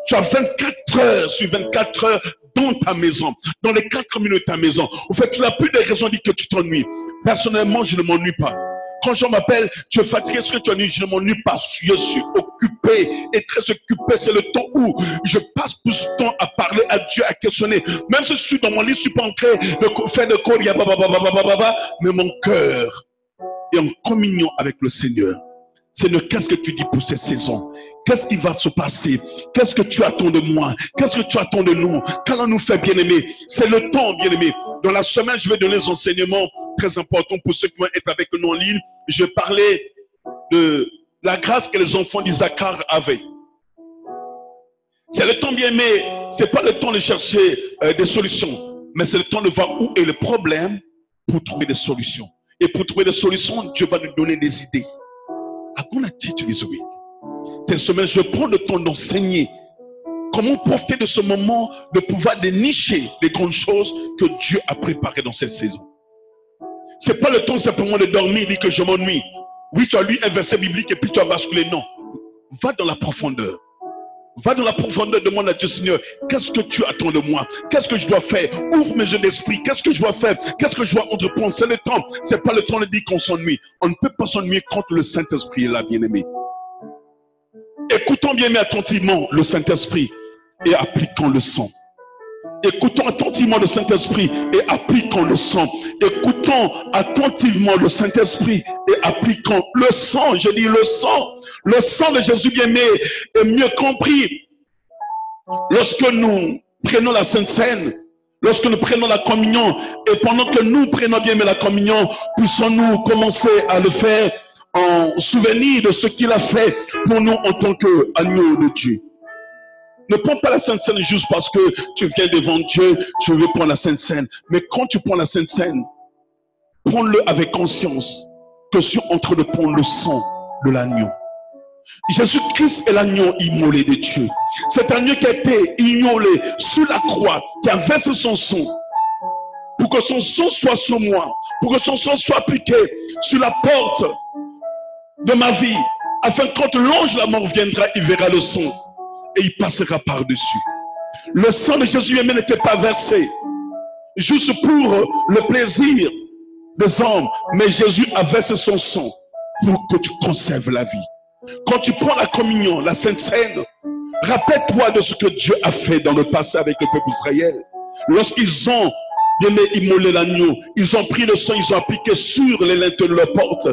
Tu as 24 heures sur 24 heures dans ta maison, dans les 4 minutes de ta maison. En fait, tu n'as plus de raison de dire que tu t'ennuies. Personnellement, je ne m'ennuie pas. Quand je m'appelle, tu es fatigué, est-ce que tu ennuies? Je ne m'ennuie pas. Je suis occupé et très occupé. C'est le temps où je passe plus de temps à parler à Dieu, à questionner. Même si je suis dans mon lit, je ne suis pas en train de faire de cours, mais mon cœur est en communion avec le Seigneur. Seigneur, qu'est-ce que tu dis pour cette saison? Qu'est-ce qui va se passer? Qu'est-ce que tu attends de moi? Qu'est-ce que tu attends de nous? Qu'allons-nous faire, bien-aimés? C'est le temps, bien-aimés. Dans la semaine, je vais donner des enseignements très importants pour ceux qui vont être avec nous en ligne. Je parlais de la grâce que les enfants d'Isaacar avaient. C'est le temps, bien-aimé. Ce n'est pas le temps de chercher des solutions, mais c'est le temps de voir où est le problème pour trouver des solutions. Et pour trouver des solutions, Dieu va nous donner des idées. À quoi a-t-il besoin? Cette semaine, je prends le temps d'enseigner comment profiter de ce moment de pouvoir dénicher les grandes choses que Dieu a préparées dans cette saison. Ce n'est pas le temps simplement de dormir, dire que je m'ennuie. Oui, tu as lu un verset biblique et puis tu as basculé. Non. Va dans la profondeur. Va dans la profondeur, demande à Dieu, Seigneur, qu'est-ce que tu attends de moi? Qu'est-ce que je dois faire? Ouvre mes yeux d'esprit. Qu'est-ce que je dois faire? Qu'est-ce que je dois entreprendre? C'est le temps. Ce n'est pas le temps de dire qu'on s'ennuie. On ne peut pas s'ennuyer quand le Saint-Esprit est là, bien-aimé. Écoutons bien mais attentivement le Saint-Esprit et appliquons le sang. Écoutons attentivement le Saint-Esprit et appliquons le sang. Écoutons attentivement le Saint-Esprit et appliquons le sang. Je dis le sang. Le sang de Jésus bien-aimé est mieux compris lorsque nous prenons la Sainte Seine. Lorsque nous prenons la communion, et pendant que nous prenons bien mais la communion, puissons-nous commencer à le faire en souvenir de ce qu'il a fait pour nous en tant qu'agneau de Dieu. Ne prends pas la Sainte Seine juste parce que tu viens devant Dieu, tu veux prendre la Sainte Seine. Mais quand tu prends la Sainte Seine, prends-le avec conscience que tu es en train de prendre le sang de l'agneau. Jésus-Christ est l'agneau immolé de Dieu. Cet agneau qui a été immolé sur la croix, qui a versé son sang, pour que son sang soit sur moi, pour que son sang soit appliqué sur la porte de ma vie, afin que quand l'ange de la mort viendra, il verra le sang et il passera par-dessus. Le sang de Jésus même n'était pas versé juste pour le plaisir des hommes, mais Jésus a versé son sang pour que tu conserves la vie. Quand tu prends la communion, la Sainte Seine, rappelle-toi de ce que Dieu a fait dans le passé avec le peuple Israël. Lorsqu'ils ont immolé l'agneau, ils ont pris le sang, ils ont appliqué sur les linteaux de leur porte.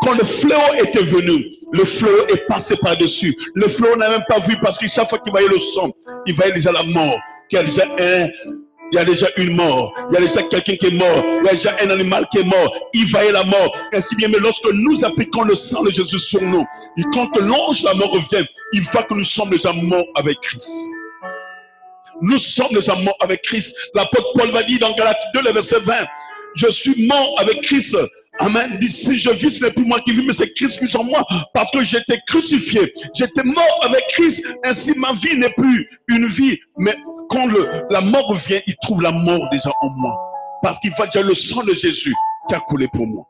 Quand le fléau était venu, le fléau est passé par-dessus. Le fléau n'a même pas vu parce que chaque fois qu'il voyait le sang, il voyait déjà la mort. Il y a déjà une mort, il y a déjà quelqu'un qui est mort, il y a déjà un animal qui est mort, il voyait la mort. Ainsi bien, mais lorsque nous appliquons le sang de Jésus sur nous, et quand l'ange de la mort revient, il voit que nous sommes déjà morts avec Christ. Nous sommes déjà morts avec Christ. L'apôtre Paul va dire dans Galates 2, le verset 20, je suis mort avec Christ. Amen. Dit, si je vis, ce n'est plus moi qui vis, mais c'est Christ qui vit en moi, parce que j'étais crucifié. J'étais mort avec Christ. Ainsi, ma vie n'est plus une vie, mais quand la mort vient, il trouve la mort déjà en moi. Parce qu'il va déjà le sang de Jésus qui a coulé pour moi.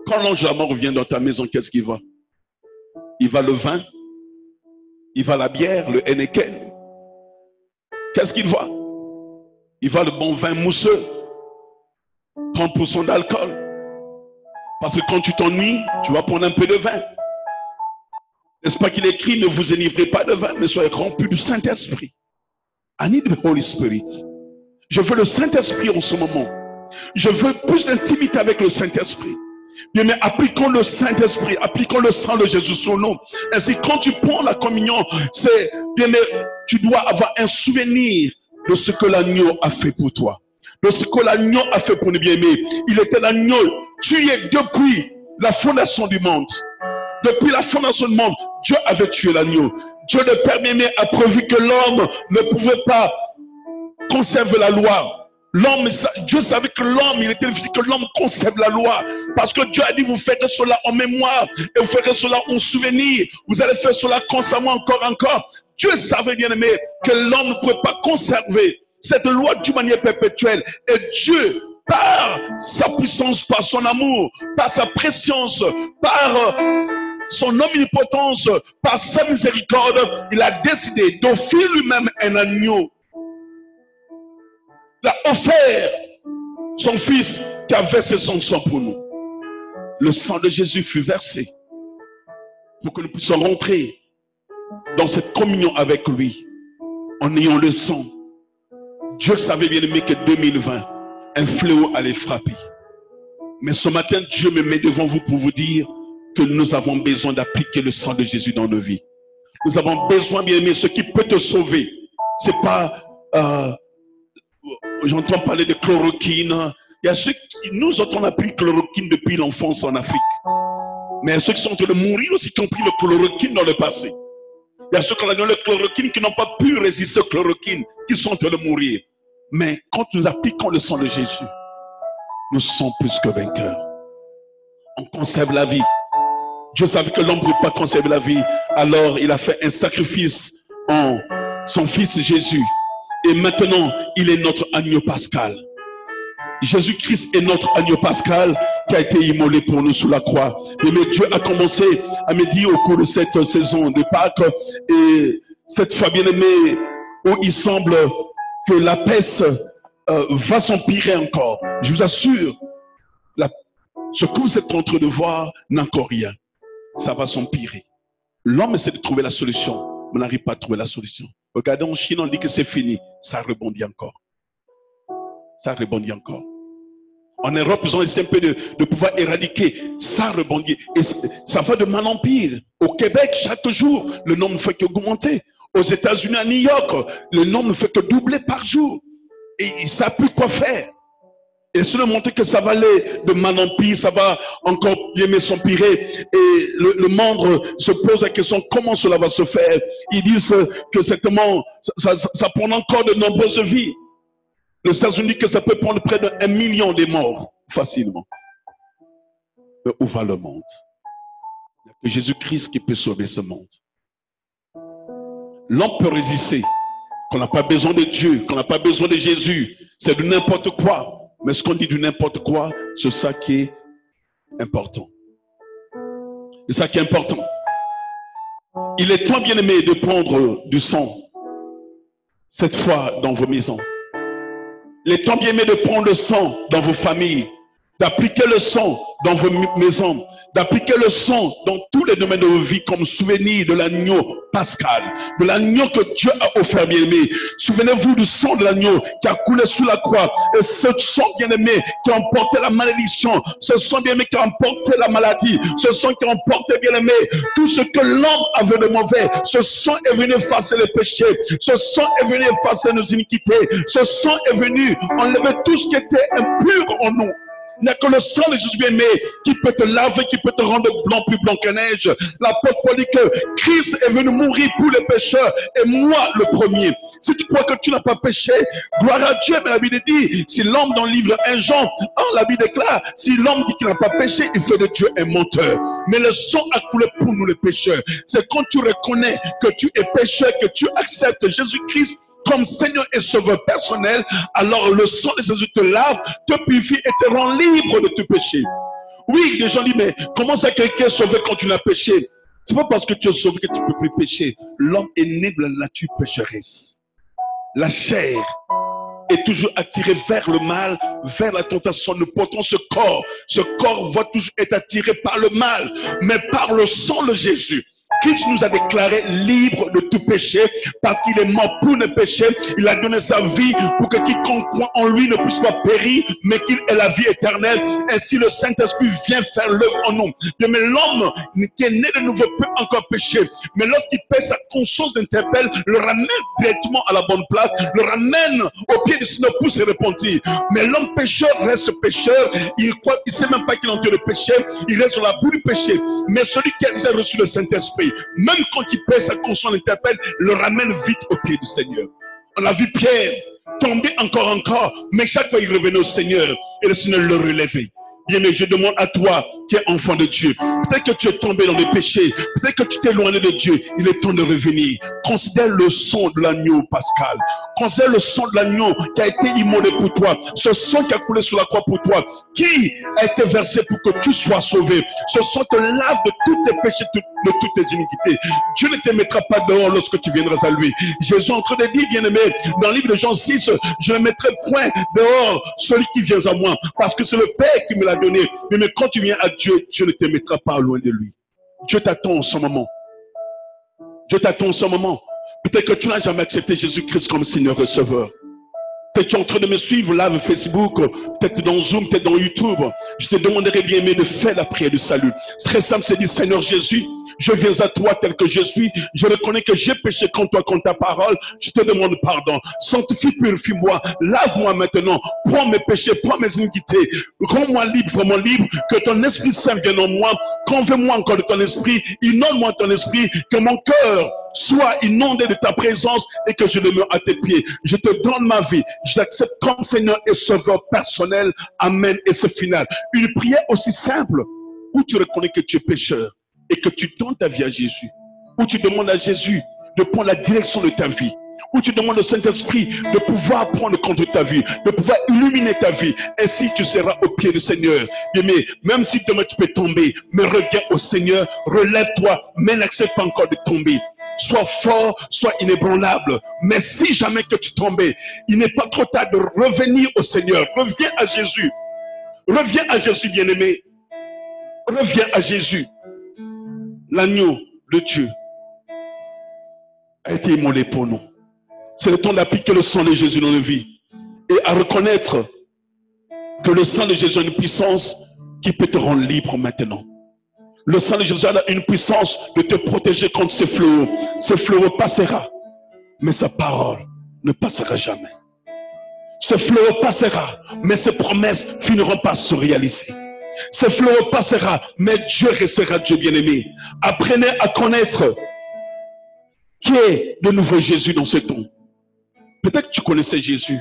Quand l'ange de la mort vient dans ta maison, qu'est-ce qu'il va? Il va le vin, il va la bière, le Heineken. Qu'est-ce qu'il va? Il va le bon vin mousseux, 30% d'alcool. Parce que quand tu t'ennuies, tu vas prendre un peu de vin. N'est-ce pas qu'il écrit, ne vous enivrez pas de vin, mais soyez remplis du Saint-Esprit. I need the Holy Spirit. Je veux le Saint-Esprit en ce moment. Je veux plus d'intimité avec le Saint-Esprit. Bien, mais appliquons le Saint-Esprit, appliquons le sang de Jésus sur nous. Ainsi, quand tu prends la communion, c'est bien, mais tu dois avoir un souvenir de ce que l'agneau a fait pour toi. De ce que l'agneau a fait pour nous, bien-aimés. Il était l'agneau tué depuis la fondation du monde. Depuis la fondation du monde, Dieu avait tué l'agneau. Dieu le Père bien-aimé a prévu que l'homme ne pouvait pas conserver la loi. Dieu savait que l'homme, il était difficile que l'homme conserve la loi. Parce que Dieu a dit, vous ferez cela en mémoire et vous ferez cela en souvenir. Vous allez faire cela constamment encore. Dieu savait bien aimé que l'homme ne pouvait pas conserver cette loi d'une manière perpétuelle. Et Dieu, par sa puissance, par son amour, par sa préscience, par son omnipotence, par sa miséricorde, il a décidé d'offrir lui-même un agneau. Il a offert son fils qui a versé son sang pour nous. Le sang de Jésus fut versé pour que nous puissions rentrer dans cette communion avec lui en ayant le sang. Dieu savait bien aimé que 2020, un fléau allait frapper. Mais ce matin, Dieu me met devant vous pour vous dire que nous avons besoin d'appliquer le sang de Jésus dans nos vies. Nous avons besoin, bien aimé, ce qui peut te sauver. C'est pas... j'entends parler de chloroquine. Il y a ceux qui, nous autres, on a pris chloroquine depuis l'enfance en Afrique. Mais il y a ceux qui sont en train de mourir aussi, qui ont pris le chloroquine dans le passé. Il y a ceux qui ont donné le chloroquine qui n'ont pas pu résister au chloroquine, qui sont en train de mourir. Mais quand nous appliquons le sang de Jésus, nous sommes plus que vainqueurs. On conserve la vie. Dieu savait que l'homme ne peut pas conserver la vie. Alors il a fait un sacrifice en son fils Jésus. Et maintenant, il est notre agneau pascal. Jésus-Christ est notre agneau pascal qui a été immolé pour nous sous la croix. Mais Dieu a commencé à me dire au cours de cette saison de Pâques, et cette fois bien aimée, où il semble que la peste va s'empirer encore. Je vous assure, ce que vous êtes en train de voir n'a encore rien. Ça va s'empirer. L'homme essaie de trouver la solution, mais n'arrive pas à trouver la solution. Regardez en Chine, on dit que c'est fini. Ça rebondit encore. Ça rebondit encore. En Europe, ils ont essayé un peu de pouvoir éradiquer. Ça rebondit. Et ça va de mal en pire. Au Québec, chaque jour, le nombre ne fait qu'augmenter. Aux États-Unis, à New York, le nombre ne fait que doubler par jour. et il ne savent plus quoi faire. Et cela montre que ça va aller de mal en pire, ça va encore bien s'empirer. Et le monde se pose la question, comment cela va se faire? Ils disent que certainement, ça prend encore de nombreuses vies. Les États-Unis que ça peut prendre près de 1 million de morts, facilement. Mais où va le monde? Il n'y a que Jésus-Christ qui peut sauver ce monde. L'homme peut résister, qu'on n'a pas besoin de Dieu, qu'on n'a pas besoin de Jésus. C'est de n'importe quoi. Mais ce qu'on dit de n'importe quoi, c'est ça qui est important. C'est ça qui est important. Il est temps, bien aimé, de prendre du sang, cette fois dans vos maisons. Il est temps, bien aimé, de prendre le sang dans vos familles, d'appliquer le sang dans vos maisons, d'appliquer le sang dans tous les domaines de vos vies comme souvenir de l'agneau pascal, de l'agneau que Dieu a offert, bien-aimé. Souvenez-vous du sang de l'agneau qui a coulé sous la croix. Et ce sang, bien-aimé, qui a emporté la malédiction, ce sang, bien-aimé, qui a emporté la maladie, ce sang qui a emporté, bien-aimé, tout ce que l'homme avait de mauvais. Ce sang est venu effacer les péchés. Ce sang est venu effacer nos iniquités. Ce sang est venu enlever tout ce qui était impur en nous. Il n'y a que le sang de Jésus bien-aimé qui peut te laver, qui peut te rendre blanc, plus blanc que neige. L'apôtre Paul dit que Christ est venu mourir pour les pécheurs et moi le premier. Si tu crois que tu n'as pas péché, gloire à Dieu. Mais la Bible dit, si l'homme dans le livre 1 Jean, la Bible déclare, si l'homme dit qu'il n'a pas péché, il fait de Dieu un menteur. Mais le sang a coulé pour nous les pécheurs. C'est quand tu reconnais que tu es pécheur, que tu acceptes Jésus-Christ comme Seigneur et Sauveur personnel, alors le sang de Jésus te lave, te purifie et te rend libre de tout péché. Oui, les gens disent, mais comment ça quelqu'un est sauvé quand tu n'as péché? C'est pas parce que tu es sauvé que tu ne peux plus pécher. L'homme est né de la nature pécheresse. La chair est toujours attirée vers le mal, vers la tentation. Nous portons ce corps. Ce corps va toujours être attiré par le mal, mais par le sang de Jésus. Christ nous a déclarés libres de tout péché parce qu'il est mort pour nos péchés. Il a donné sa vie pour que quiconque croit en lui ne puisse pas périr, mais qu'il ait la vie éternelle. Ainsi le Saint-Esprit vient faire l'œuvre en nous. Mais l'homme qui est né de nouveau peut encore pécher. Mais lorsqu'il pèse, sa conscience l'interpelle, le ramène directement à la bonne place, le ramène au pied du Seigneur pour se repentir. Mais l'homme pécheur reste pécheur. Il croit, il ne sait même pas qu'il est en train de pécher. Il reste sur la boue du péché. Mais celui qui a déjà reçu le Saint-Esprit, même quand il pèse, sa conscience l'interpelle, le ramène vite au pied du Seigneur. On a vu Pierre tomber encore, mais chaque fois il revenait au Seigneur et le Seigneur le relevait. Bien, mais je demande à toi qui es enfant de Dieu, peut-être que tu es tombé dans les péchés, peut-être que tu t'es éloigné de Dieu, il est temps de revenir. Considère le sang de l'agneau pascal, considère le sang de l'agneau qui a été immolé pour toi, ce sang qui a coulé sur la croix pour toi, qui a été versé pour que tu sois sauvé. Ce sang te lave de tous tes péchés, de toutes tes iniquités. Dieu ne te mettra pas dehors lorsque tu viendras à lui. Jésus est en train de dire, bien-aimé, dans le livre de Jean 6, je ne mettrai point dehors celui qui vient à moi, parce que c'est le Père qui me l'a donné. Mais quand tu viens à Dieu, Dieu ne te mettra pas loin de lui. Dieu t'attend en ce moment. Dieu t'attend en ce moment. Peut-être que tu n'as jamais accepté Jésus-Christ comme Seigneur et Sauveur. Peut-être que tu es en train de me suivre là sur Facebook, peut-être dans Zoom, peut-être dans YouTube. Je te demanderai bien aimé de faire la prière du salut. C'est très simple, c'est dire Seigneur Jésus, je viens à toi tel que je suis. Je reconnais que j'ai péché contre toi, contre ta parole. Je te demande pardon. Sanctifie, purifie-moi. Lave-moi maintenant. Prends mes péchés, prends mes iniquités. Rends-moi libre, vraiment libre. Que ton Esprit Saint vienne en moi. Convainc-moi encore de ton esprit. Inonde-moi ton esprit. Que mon cœur soit inondé de ta présence et que je demeure à tes pieds. Je te donne ma vie. Je t'accepte comme Seigneur et Sauveur personnel. Amen. Et c'est final. Une prière aussi simple où tu reconnais que tu es pécheur et que tu donnes ta vie à Jésus. Où tu demandes à Jésus de prendre la direction de ta vie. Où tu demandes au Saint-Esprit de pouvoir prendre compte de ta vie, de pouvoir illuminer ta vie. Ainsi tu seras au pied du Seigneur. Bien, mais même si demain tu peux tomber, mais reviens au Seigneur, relève-toi, mais n'accepte pas encore de tomber. Sois fort, sois inébranlable. Mais si jamais que tu tombais, il n'est pas trop tard de revenir au Seigneur. Reviens à Jésus. Reviens à Jésus, bien-aimé. Reviens à Jésus. L'agneau de Dieu a été immolé pour nous. C'est le temps d'appliquer le sang de Jésus dans nos vies et à reconnaître que le sang de Jésus a une puissance qui peut te rendre libre maintenant. Le sang de Jésus a une puissance de te protéger contre ces fléaux. Ces fléaux passera, mais sa parole ne passera jamais. Ce fléau passera, mais ses promesses finiront par se réaliser. Ce fléau passera, mais Dieu restera Dieu bien-aimé. Apprenez à connaître qui est le nouveau Jésus dans ce temps. Peut-être que tu connaissais Jésus,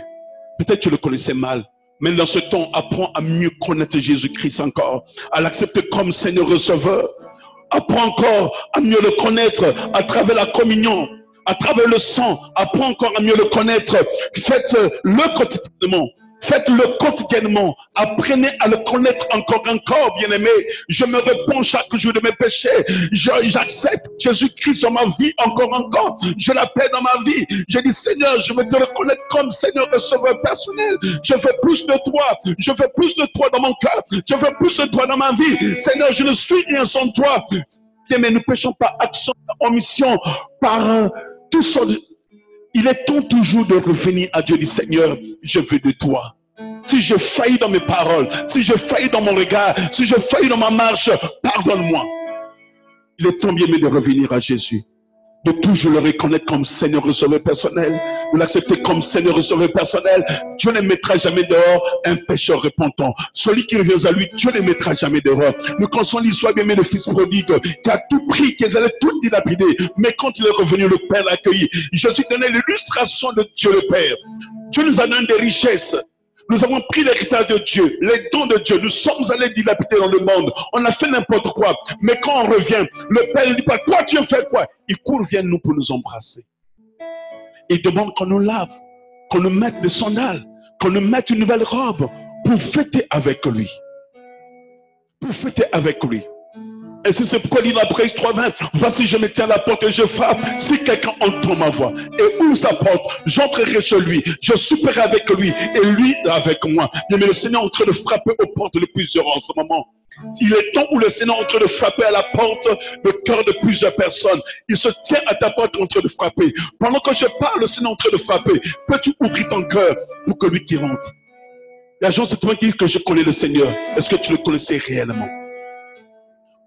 peut-être que tu le connaissais mal, mais dans ce temps, apprends à mieux connaître Jésus-Christ encore, à l'accepter comme Seigneur Receveur. Apprends encore à mieux le connaître à travers la communion, à travers le sang. Apprends encore à mieux le connaître. Faites-le quotidiennement. Faites-le quotidiennement. Apprenez à le connaître encore, bien-aimé. Je me réponds chaque jour de mes péchés. J'accepte Jésus-Christ dans ma vie encore. Je l'appelle dans ma vie. Je dis, Seigneur, je veux te reconnaître comme Seigneur Receveur personnel. Je veux plus de toi. Je veux plus de toi dans mon cœur. Je veux plus de toi dans ma vie. Seigneur, je ne suis rien sans toi. Mais ne péchons pas action, omission, par tout ça. Il est temps toujours de revenir à Dieu, dit Seigneur, je veux de toi. Si je faillis dans mes paroles, si je faillis dans mon regard, si je faillis dans ma marche, pardonne-moi. Il est temps bien de revenir à Jésus, de toujours le reconnaître comme Seigneur Receveur personnel, de l'accepter comme Seigneur Receveur personnel. Dieu ne mettra jamais dehors un pécheur repentant. Celui qui revient à lui, Dieu ne mettra jamais dehors. Nous connaissons l'histoire bien de fils prodigue qui a tout pris, qu'ils allaient tout dilapider. Mais quand il est revenu, le Père l'a accueilli. Jésus donnait l'illustration de Dieu le Père. Dieu nous a donné des richesses. Nous avons pris l'héritage de Dieu, les dons de Dieu. Nous sommes allés dilapider dans le monde. On a fait n'importe quoi. Mais quand on revient, le Père ne dit pas, toi tu as fait quoi? Il court vers nous pour nous embrasser. Il demande qu'on nous lave, qu'on nous mette des sandales, qu'on nous mette une nouvelle robe pour fêter avec lui. Pour fêter avec lui. Et c'est pourquoi il dit dans Apocalypse 3:20, voici je me tiens à la porte et je frappe. Si quelqu'un entend ma voix et ouvre sa porte, j'entrerai chez lui, je souperai avec lui et lui avec moi. Mais le Seigneur est en train de frapper aux portes de plusieurs en ce moment. Il est temps où le Seigneur est en train de frapper à la porte le cœur de plusieurs personnes. Il se tient à ta porte en train de frapper. Pendant que je parle, le Seigneur est en train de frapper. Peux-tu ouvrir ton cœur pour que lui qui rentre? Il y a des gens qui disent que je connais le Seigneur. Est-ce que tu le connaissais réellement?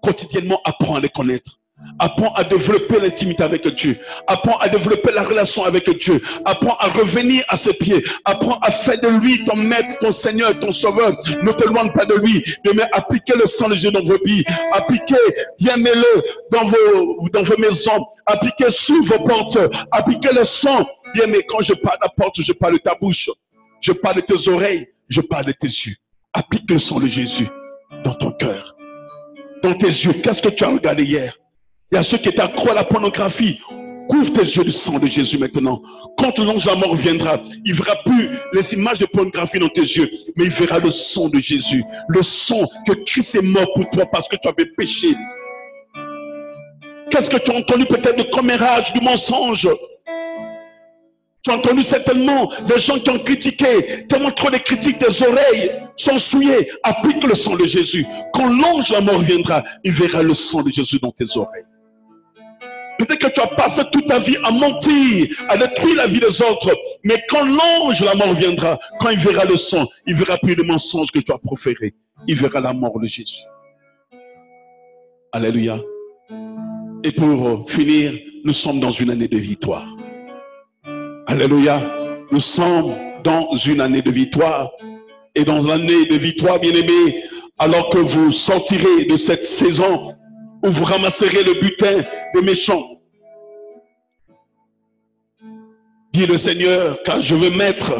Quotidiennement, apprends à les connaître. Apprends à développer l'intimité avec Dieu. Apprends à développer la relation avec Dieu. Apprends à revenir à ses pieds. Apprends à faire de lui ton maître, ton Seigneur, ton sauveur. Ne te loigne pas de lui. Mais appliquez le sang de Dieu dans vos vies. Appliquez, bien-aimez-le dans vos maisons. Appliquez sous vos portes. Appliquez le sang. Bien, mais quand je parle de la porte, je parle de ta bouche. Je parle de tes oreilles. Je parle de tes yeux. Applique le sang de Jésus dans ton cœur. Dans tes yeux, qu'est-ce que tu as regardé hier? Il y a ceux qui étaient accro à la pornographie. Couvre tes yeux du sang de Jésus maintenant. Quand l'ange de la mort viendra, il ne verra plus les images de pornographie dans tes yeux, mais il verra le sang de Jésus. Le sang que Christ est mort pour toi parce que tu avais péché. Qu'est-ce que tu as entendu peut-être de commérage, du mensonge? Tu as entendu certainement des gens qui ont critiqué, tellement trop de critiques, tes oreilles sont souillées. Applique le sang de Jésus. Quand l'ange de la mort viendra, il verra le sang de Jésus dans tes oreilles. Peut-être que tu as passé toute ta vie à mentir, à détruire la vie des autres. Mais quand l'ange de la mort viendra, quand il verra le sang, il verra plus de mensonges que tu as proférés. Il verra la mort de Jésus. Alléluia. Et pour finir, nous sommes dans une année de victoire. Alléluia. Nous sommes dans une année de victoire. Et dans l'année de victoire, bien-aimés, alors que vous sortirez de cette saison où vous ramasserez le butin des méchants, dit le Seigneur, car je veux mettre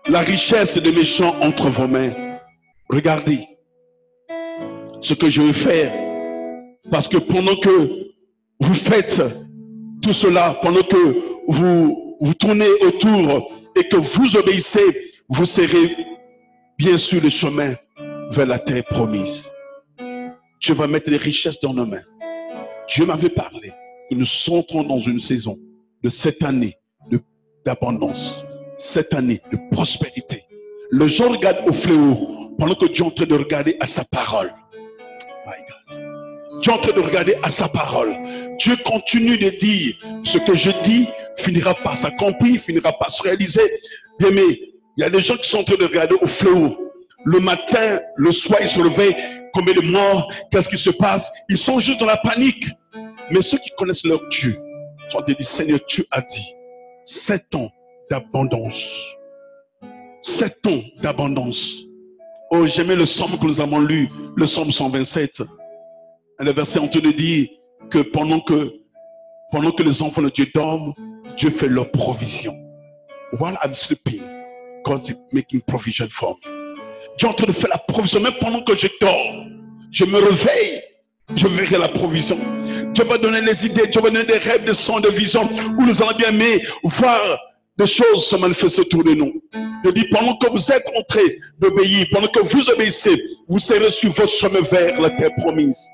la richesse des méchants entre vos mains. Regardez ce que je vais faire. Parce que pendant que vous faites tout cela, pendant que vous tournez autour et que vous obéissez, vous serez bien sur le chemin vers la terre promise. Dieu va mettre les richesses dans nos mains. Dieu m'avait parlé. Nous entrons dans une saison de cette année d'abondance, cette année de prospérité. Le gens regarde au fléau pendant que Dieu est en train de regarder à sa parole. My God. Dieu est en train de regarder à sa parole. Dieu continue de dire ce que je dis finira par s'accomplir, finira par se réaliser. Bien, mais il y a des gens qui sont en train de regarder au fléau. Le matin, le soir, ils se réveillent. Combien de morts? Qu'est-ce qui se passe? Ils sont juste dans la panique. Mais ceux qui connaissent leur Dieu sont dit, Seigneur, tu as dit 7 ans d'abondance. 7 ans d'abondance. Oh, j'aimais le psaume que nous avons lu, le psaume 127. Le verset en train de dire que pendant que les enfants de Dieu dorment, Dieu fait leur provision. While I'm sleeping, God is making provision for me. Dieu est en train de faire la provision, même pendant que je dors. Je me réveille, je verrai la provision. Dieu va donner les idées, Dieu va donner des rêves, des sons, des visions, où nous allons bien aimer voir des choses se manifester autour de nous. Je dis, pendant que vous êtes en train d'obéir, pendant que vous obéissez, vous serez sur votre chemin vers la terre promise.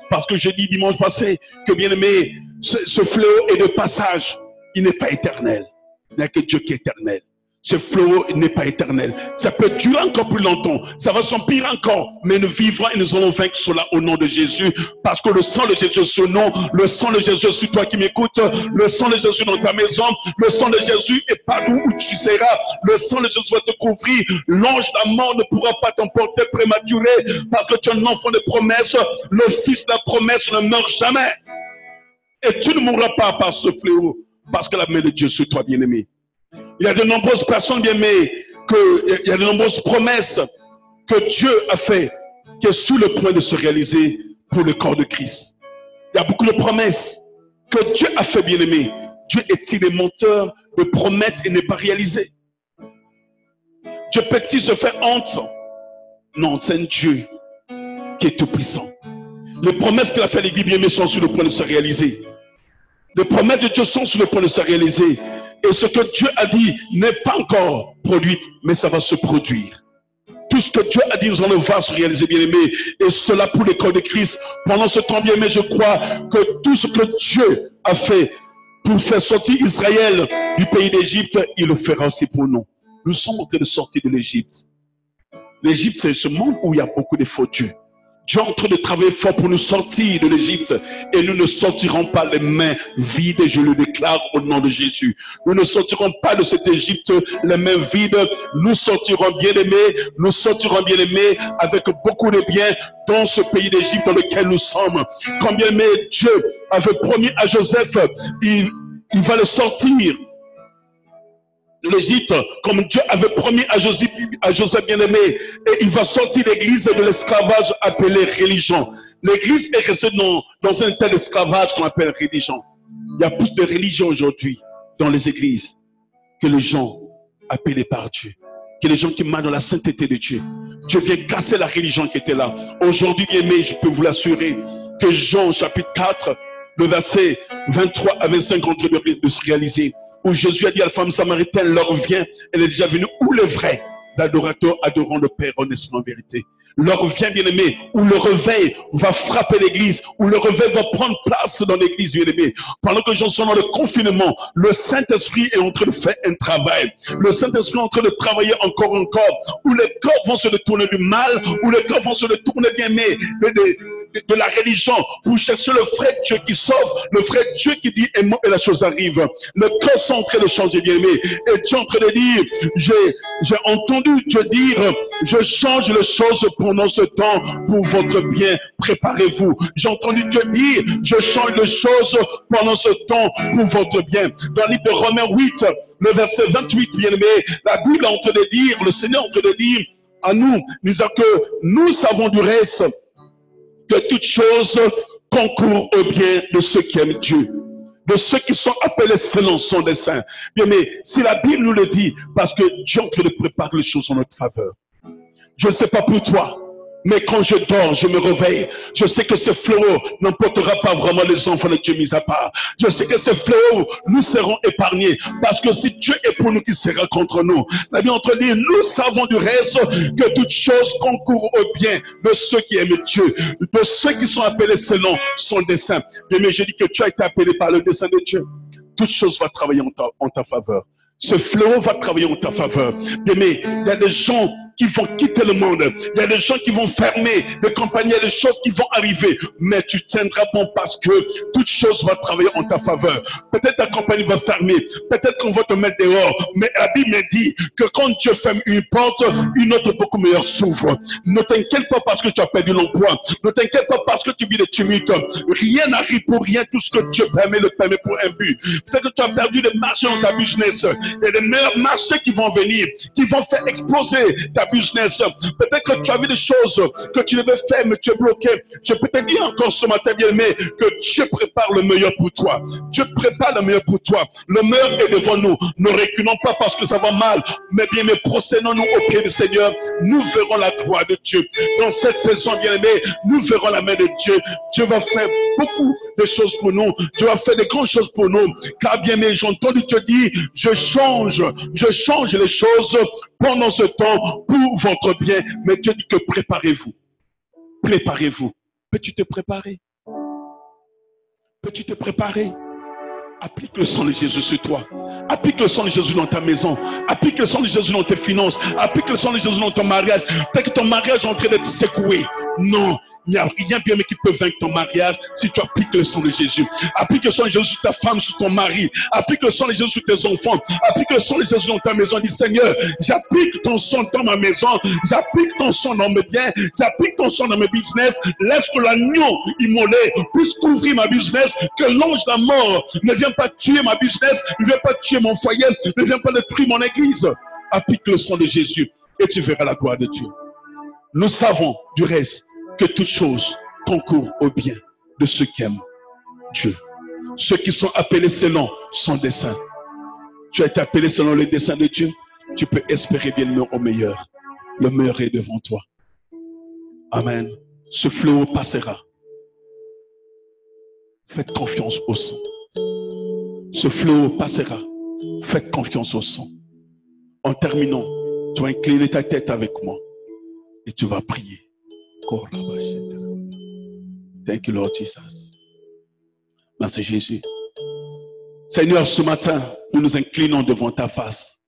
Parce que j'ai dit dimanche passé que, bien aimé, ce fléau est de passage. Il n'est pas éternel. Il n'y a que Dieu qui est éternel. Ce fléau n'est pas éternel. Ça peut durer encore plus longtemps. Ça va s'empirer encore. Mais nous vivrons et nous allons vaincre cela au nom de Jésus. Parce que le sang de Jésus, ce nom, le sang de Jésus sur toi qui m'écoutes, le sang de Jésus dans ta maison, le sang de Jésus est partout où tu seras. Le sang de Jésus va te couvrir. L'ange de la mort ne pourra pas t'emporter prématuré parce que tu es un enfant de promesse. Le fils de la promesse ne meurt jamais. Et tu ne mourras pas par ce fléau parce que la main de Dieu sur toi, bien-aimé. Il y a de nombreuses personnes, bien aimées, il y a de nombreuses promesses que Dieu a fait, qui est sur le point de se réaliser pour le corps de Christ. Il y a beaucoup de promesses que Dieu a fait, bien aimé. Dieu est-il menteur de promettre et ne pas réaliser? Dieu peut-il se faire honte? Non, c'est un Dieu qui est tout puissant. Les promesses qu'il a fait à l'Église, bien aimé, sont sur le point de se réaliser. Les promesses de Dieu sont sur le point de se réaliser. Et ce que Dieu a dit n'est pas encore produit, mais ça va se produire. Tout ce que Dieu a dit, nous allons voir se réaliser, bien aimé. Et cela pour le corps de Christ. Pendant ce temps, bien aimé, je crois que tout ce que Dieu a fait pour faire sortir Israël du pays d'Égypte, il le fera aussi pour nous. Nous sommes en train de sortir de l'Égypte. L'Égypte, c'est ce monde où il y a beaucoup de faux dieux. Dieu est en train de travailler fort pour nous sortir de l'Égypte et nous ne sortirons pas les mains vides, je le déclare au nom de Jésus. Nous ne sortirons pas de cette Égypte les mains vides, nous sortirons bien aimés avec beaucoup de biens dans ce pays d'Égypte dans lequel nous sommes. Quand bien aimé Dieu avait promis à Joseph, il va le sortir de l'Égypte, comme Dieu avait promis à Joseph bien-aimé, et il va sortir l'église de l'esclavage appelé religion. L'église est restée dans un tel esclavage qu'on appelle religion. Il y a plus de religion aujourd'hui dans les églises que les gens appelés par Dieu, que les gens qui marchent dans la sainteté de Dieu. Dieu vient casser la religion qui était là. Aujourd'hui, bien-aimé, je peux vous l'assurer que Jean chapitre 4, le verset 23 à 25 en train de se réaliser, où Jésus a dit à la femme samaritaine, l'heure vient, elle est déjà venue, où les vrais adorateurs adorant le Père en esprit en vérité. L'heure vient, bien-aimé, où le réveil va frapper l'église, où le réveil va prendre place dans l'église, bien-aimé. Pendant que les gens sont dans le confinement, le Saint-Esprit est en train de faire un travail. Le Saint-Esprit est en train de travailler encore, où les corps vont se détourner du mal, où les corps vont se détourner, bien-aimé, de la religion, pour chercher le vrai Dieu qui sauve, le vrai Dieu qui dit et la chose arrive. Le cœur sont en train de changer, bien-aimé. Et Dieu est en train de dire, j'ai entendu Dieu dire, je change les choses pendant ce temps pour votre bien, préparez-vous. J'ai entendu Dieu dire, je change les choses pendant ce temps pour votre bien. Dans le livre de Romains 8, le verset 28, bien-aimé, la Bible est en train de dire, le Seigneur est en train de dire à nous, que nous savons du reste que toutes choses concourent au bien de ceux qui aiment Dieu, de ceux qui sont appelés selon son dessein. Bien, mais si la Bible nous le dit, parce que Dieu est en train de préparer les choses en notre faveur. Je ne sais pas pour toi, mais quand je dors, je me réveille. Je sais que ce fléau n'emportera pas vraiment les enfants de Dieu mis à part. Je sais que ce fléau, nous serons épargnés. Parce que si Dieu est pour nous, qui sera contre nous? La Bible entre dit, nous savons du reste que toutes choses concourent au bien de ceux qui aiment Dieu, de ceux qui sont appelés selon son dessein. Bien, mais je dis que tu as été appelé par le dessein de Dieu. Toutes choses vont travailler en ta faveur. Ce fléau va travailler en ta faveur. Bien, mais il y a des gens qui vont quitter le monde. Il y a des gens qui vont fermer des compagnies, il y a des choses qui vont arriver. Mais tu tiendras bon parce que toute chose va travailler en ta faveur. Peut-être ta compagnie va fermer. Peut-être qu'on va te mettre dehors. Mais la Bible dit que quand Dieu ferme une porte, une autre beaucoup meilleure s'ouvre. Ne t'inquiète pas parce que tu as perdu l'emploi. Ne t'inquiète pas parce que tu vis des tumultes. Rien n'arrive pour rien. Tout ce que Dieu permet, le permet pour un but. Peut-être que tu as perdu des marchés dans ta business. Il y a des meilleurs marchés qui vont venir, qui vont faire exploser ta business. Peut-être que tu as vu des choses que tu devais faire, mais tu es bloqué. Je peux te dire encore ce matin, bien-aimé, que Dieu prépare le meilleur pour toi. Dieu prépare le meilleur pour toi. Le meilleur est devant nous. Ne reculons pas parce que ça va mal, mais bien, mais procédons-nous au pied du Seigneur. Nous verrons la gloire de Dieu. Dans cette saison, bien-aimé, nous verrons la main de Dieu. Dieu va faire beaucoup de choses pour nous. Dieu va faire de grandes choses pour nous. Car bien-aimé, j'ai entendu te dire, je change les choses pendant ce temps pour votre bien. Mais Dieu dit que préparez-vous. Préparez-vous. Peux-tu te préparer? Peux-tu te préparer? Applique le sang de Jésus sur toi. Applique le sang de Jésus dans ta maison. Applique le sang de Jésus dans tes finances. Applique le sang de Jésus dans ton mariage. Peut-être que ton mariage est en train d'être secoué. Non. Il n'y a rien bien qui peut vaincre ton mariage si tu appliques le sang de Jésus. Applique le sang de Jésus sur ta femme, sur ton mari. Applique le sang de Jésus sur tes enfants. Applique le sang de Jésus dans ta maison. Dis Seigneur, j'applique ton sang dans ma maison. J'applique ton sang dans mes biens. J'applique ton sang dans mes business. Laisse que l'agneau immolé puisse couvrir ma business. Que l'ange de la mort ne vienne pas tuer ma business. Ne vienne pas tuer mon foyer. Ne vienne pas détruire mon église. Applique le sang de Jésus et tu verras la gloire de Dieu. Nous savons du reste que toutes choses concourent au bien de ceux qui aiment Dieu. Ceux qui sont appelés selon son dessein. Tu as été appelé selon le dessein de Dieu. Tu peux espérer bien au meilleur. Le meilleur est devant toi. Amen. Ce fléau passera. Faites confiance au sang. Ce fléau passera. Faites confiance au sang. En terminant, tu vas incliner ta tête avec moi et tu vas prier. Thank you, Lord Jesus. Merci Jésus. Seigneur, ce matin, nous nous inclinons devant ta face.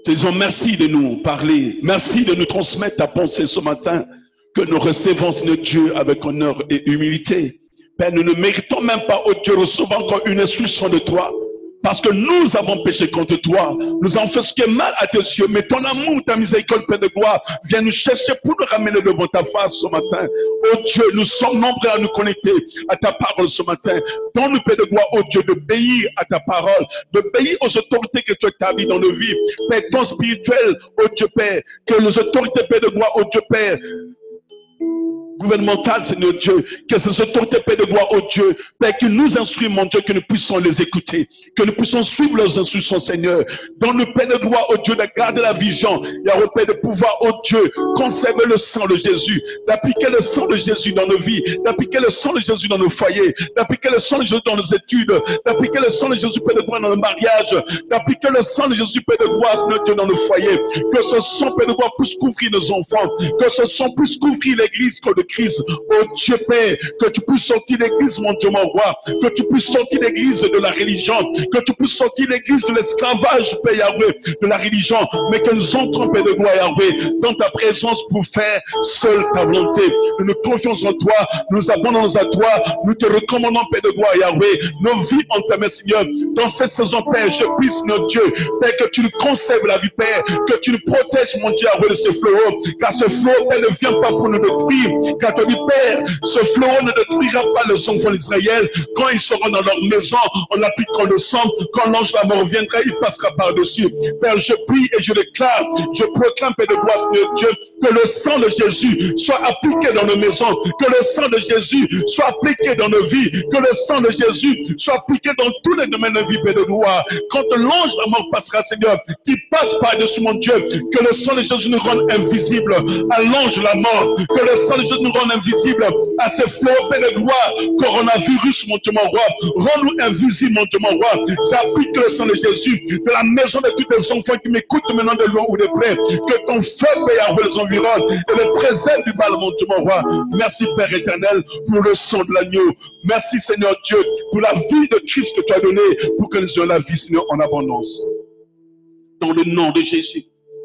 Te disons merci de nous parler. Merci de nous transmettre ta pensée ce matin. Que nous recevons, Seigneur Dieu, avec honneur et humilité. Père, nous ne méritons même pas, oh Dieu, recevoir encore une instruction de toi. Parce que nous avons péché contre toi. Nous avons fait ce qui est mal à tes yeux. Mais ton amour, ta miséricorde, Père de gloire, viens nous chercher pour nous ramener devant ta face ce matin. Oh Dieu, nous sommes nombreux à nous connecter à ta parole ce matin. Donne-nous, Père de gloire, oh Dieu, d'obéir à ta parole, d'obéir aux autorités que tu as établies dans nos vies. Père, ton spirituel, oh Dieu, Père, que les autorités, Père de gloire, oh Dieu, Père, gouvernemental, Seigneur Dieu, que ces autorités, Père de gloire, oh Dieu, Père, que nous instruisent, mon Dieu, que nous puissions les écouter, que nous puissions suivre leurs instructions, Seigneur. Donne-nous, Père de gloire, oh Dieu, de garder la vision, et à Père de pouvoir, oh Dieu, conserver le sang de Jésus, d'appliquer le sang de Jésus dans nos vies, d'appliquer le sang de Jésus dans nos foyers, d'appliquer le sang de Jésus dans nos études, d'appliquer le sang de Jésus, Père de gloire, dans nos mariages, d'appliquer le sang de Jésus, Père de gloire, Seigneur Dieu, dans nos foyers, que ce sang, Père de gloire, puisse couvrir nos enfants, que ce sang puisse couvrir l'église de Christ. Oh Dieu Père, que tu puisses sortir l'église, mon Dieu, mon roi, que tu puisses sortir l'église de la religion, que tu puisses sortir l'église de l'esclavage, Père Yahweh, de la religion, mais que nous entrons, Père de gloire, Yahweh, dans ta présence pour faire seule ta volonté. Nous nous confions en toi, nous nous abandonnons à toi, nous te recommandons, Père de gloire, Yahweh, nos vies en ta main, Seigneur. Dans cette saison, Père, je prie, notre Dieu, Père, que tu nous conserves la vie, Père, que tu nous protèges, mon Dieu, Yahweh, de ce fléau, car ce fléau, Père, ne vient pas pour nous détruire, car tu dis, Père, ce fléau ne détruira pas les enfants d'Israël quand ils seront dans leur maison en appliquant le sang. Quand l'ange de la mort viendra, il passera par-dessus. Père, je prie et je déclare, je proclame, Père de gloire, de Dieu, que le sang de Jésus soit appliqué dans nos maisons, que le sang de Jésus soit appliqué dans nos vies, que le sang de Jésus soit appliqué dans tous les domaines de vie, Père de gloire. Quand l'ange de la mort passera, Seigneur, qui passe par-dessus, mon Dieu, que le sang de Jésus nous rende invisible à l'ange de la mort, que le sang de Jésus nous rende invisible à ces fléaux, Père de gloire, coronavirus, mon Dieu, mon roi. Rends-nous invisibles, mon Dieu, mon roi. J'applique le sang de Jésus de la maison de tous les enfants qui m'écoutent maintenant de loin ou de près. Que ton feu, Père, les environne et les préserve du mal, mon Dieu, mon roi. Merci, Père éternel, pour le sang de l'agneau. Merci, Seigneur Dieu, pour la vie de Christ que tu as donnée pour que nous ayons la vie, Seigneur, en abondance. Dans le nom de Jésus,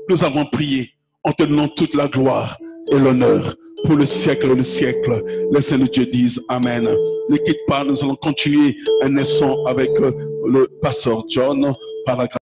Nous avons prié en te donnant toute la gloire et l'honneur pour le siècle et le siècle. Les saints de Dieu disent Amen. Ne quitte pas, nous allons continuer un instant avec le pasteur John par la grâce.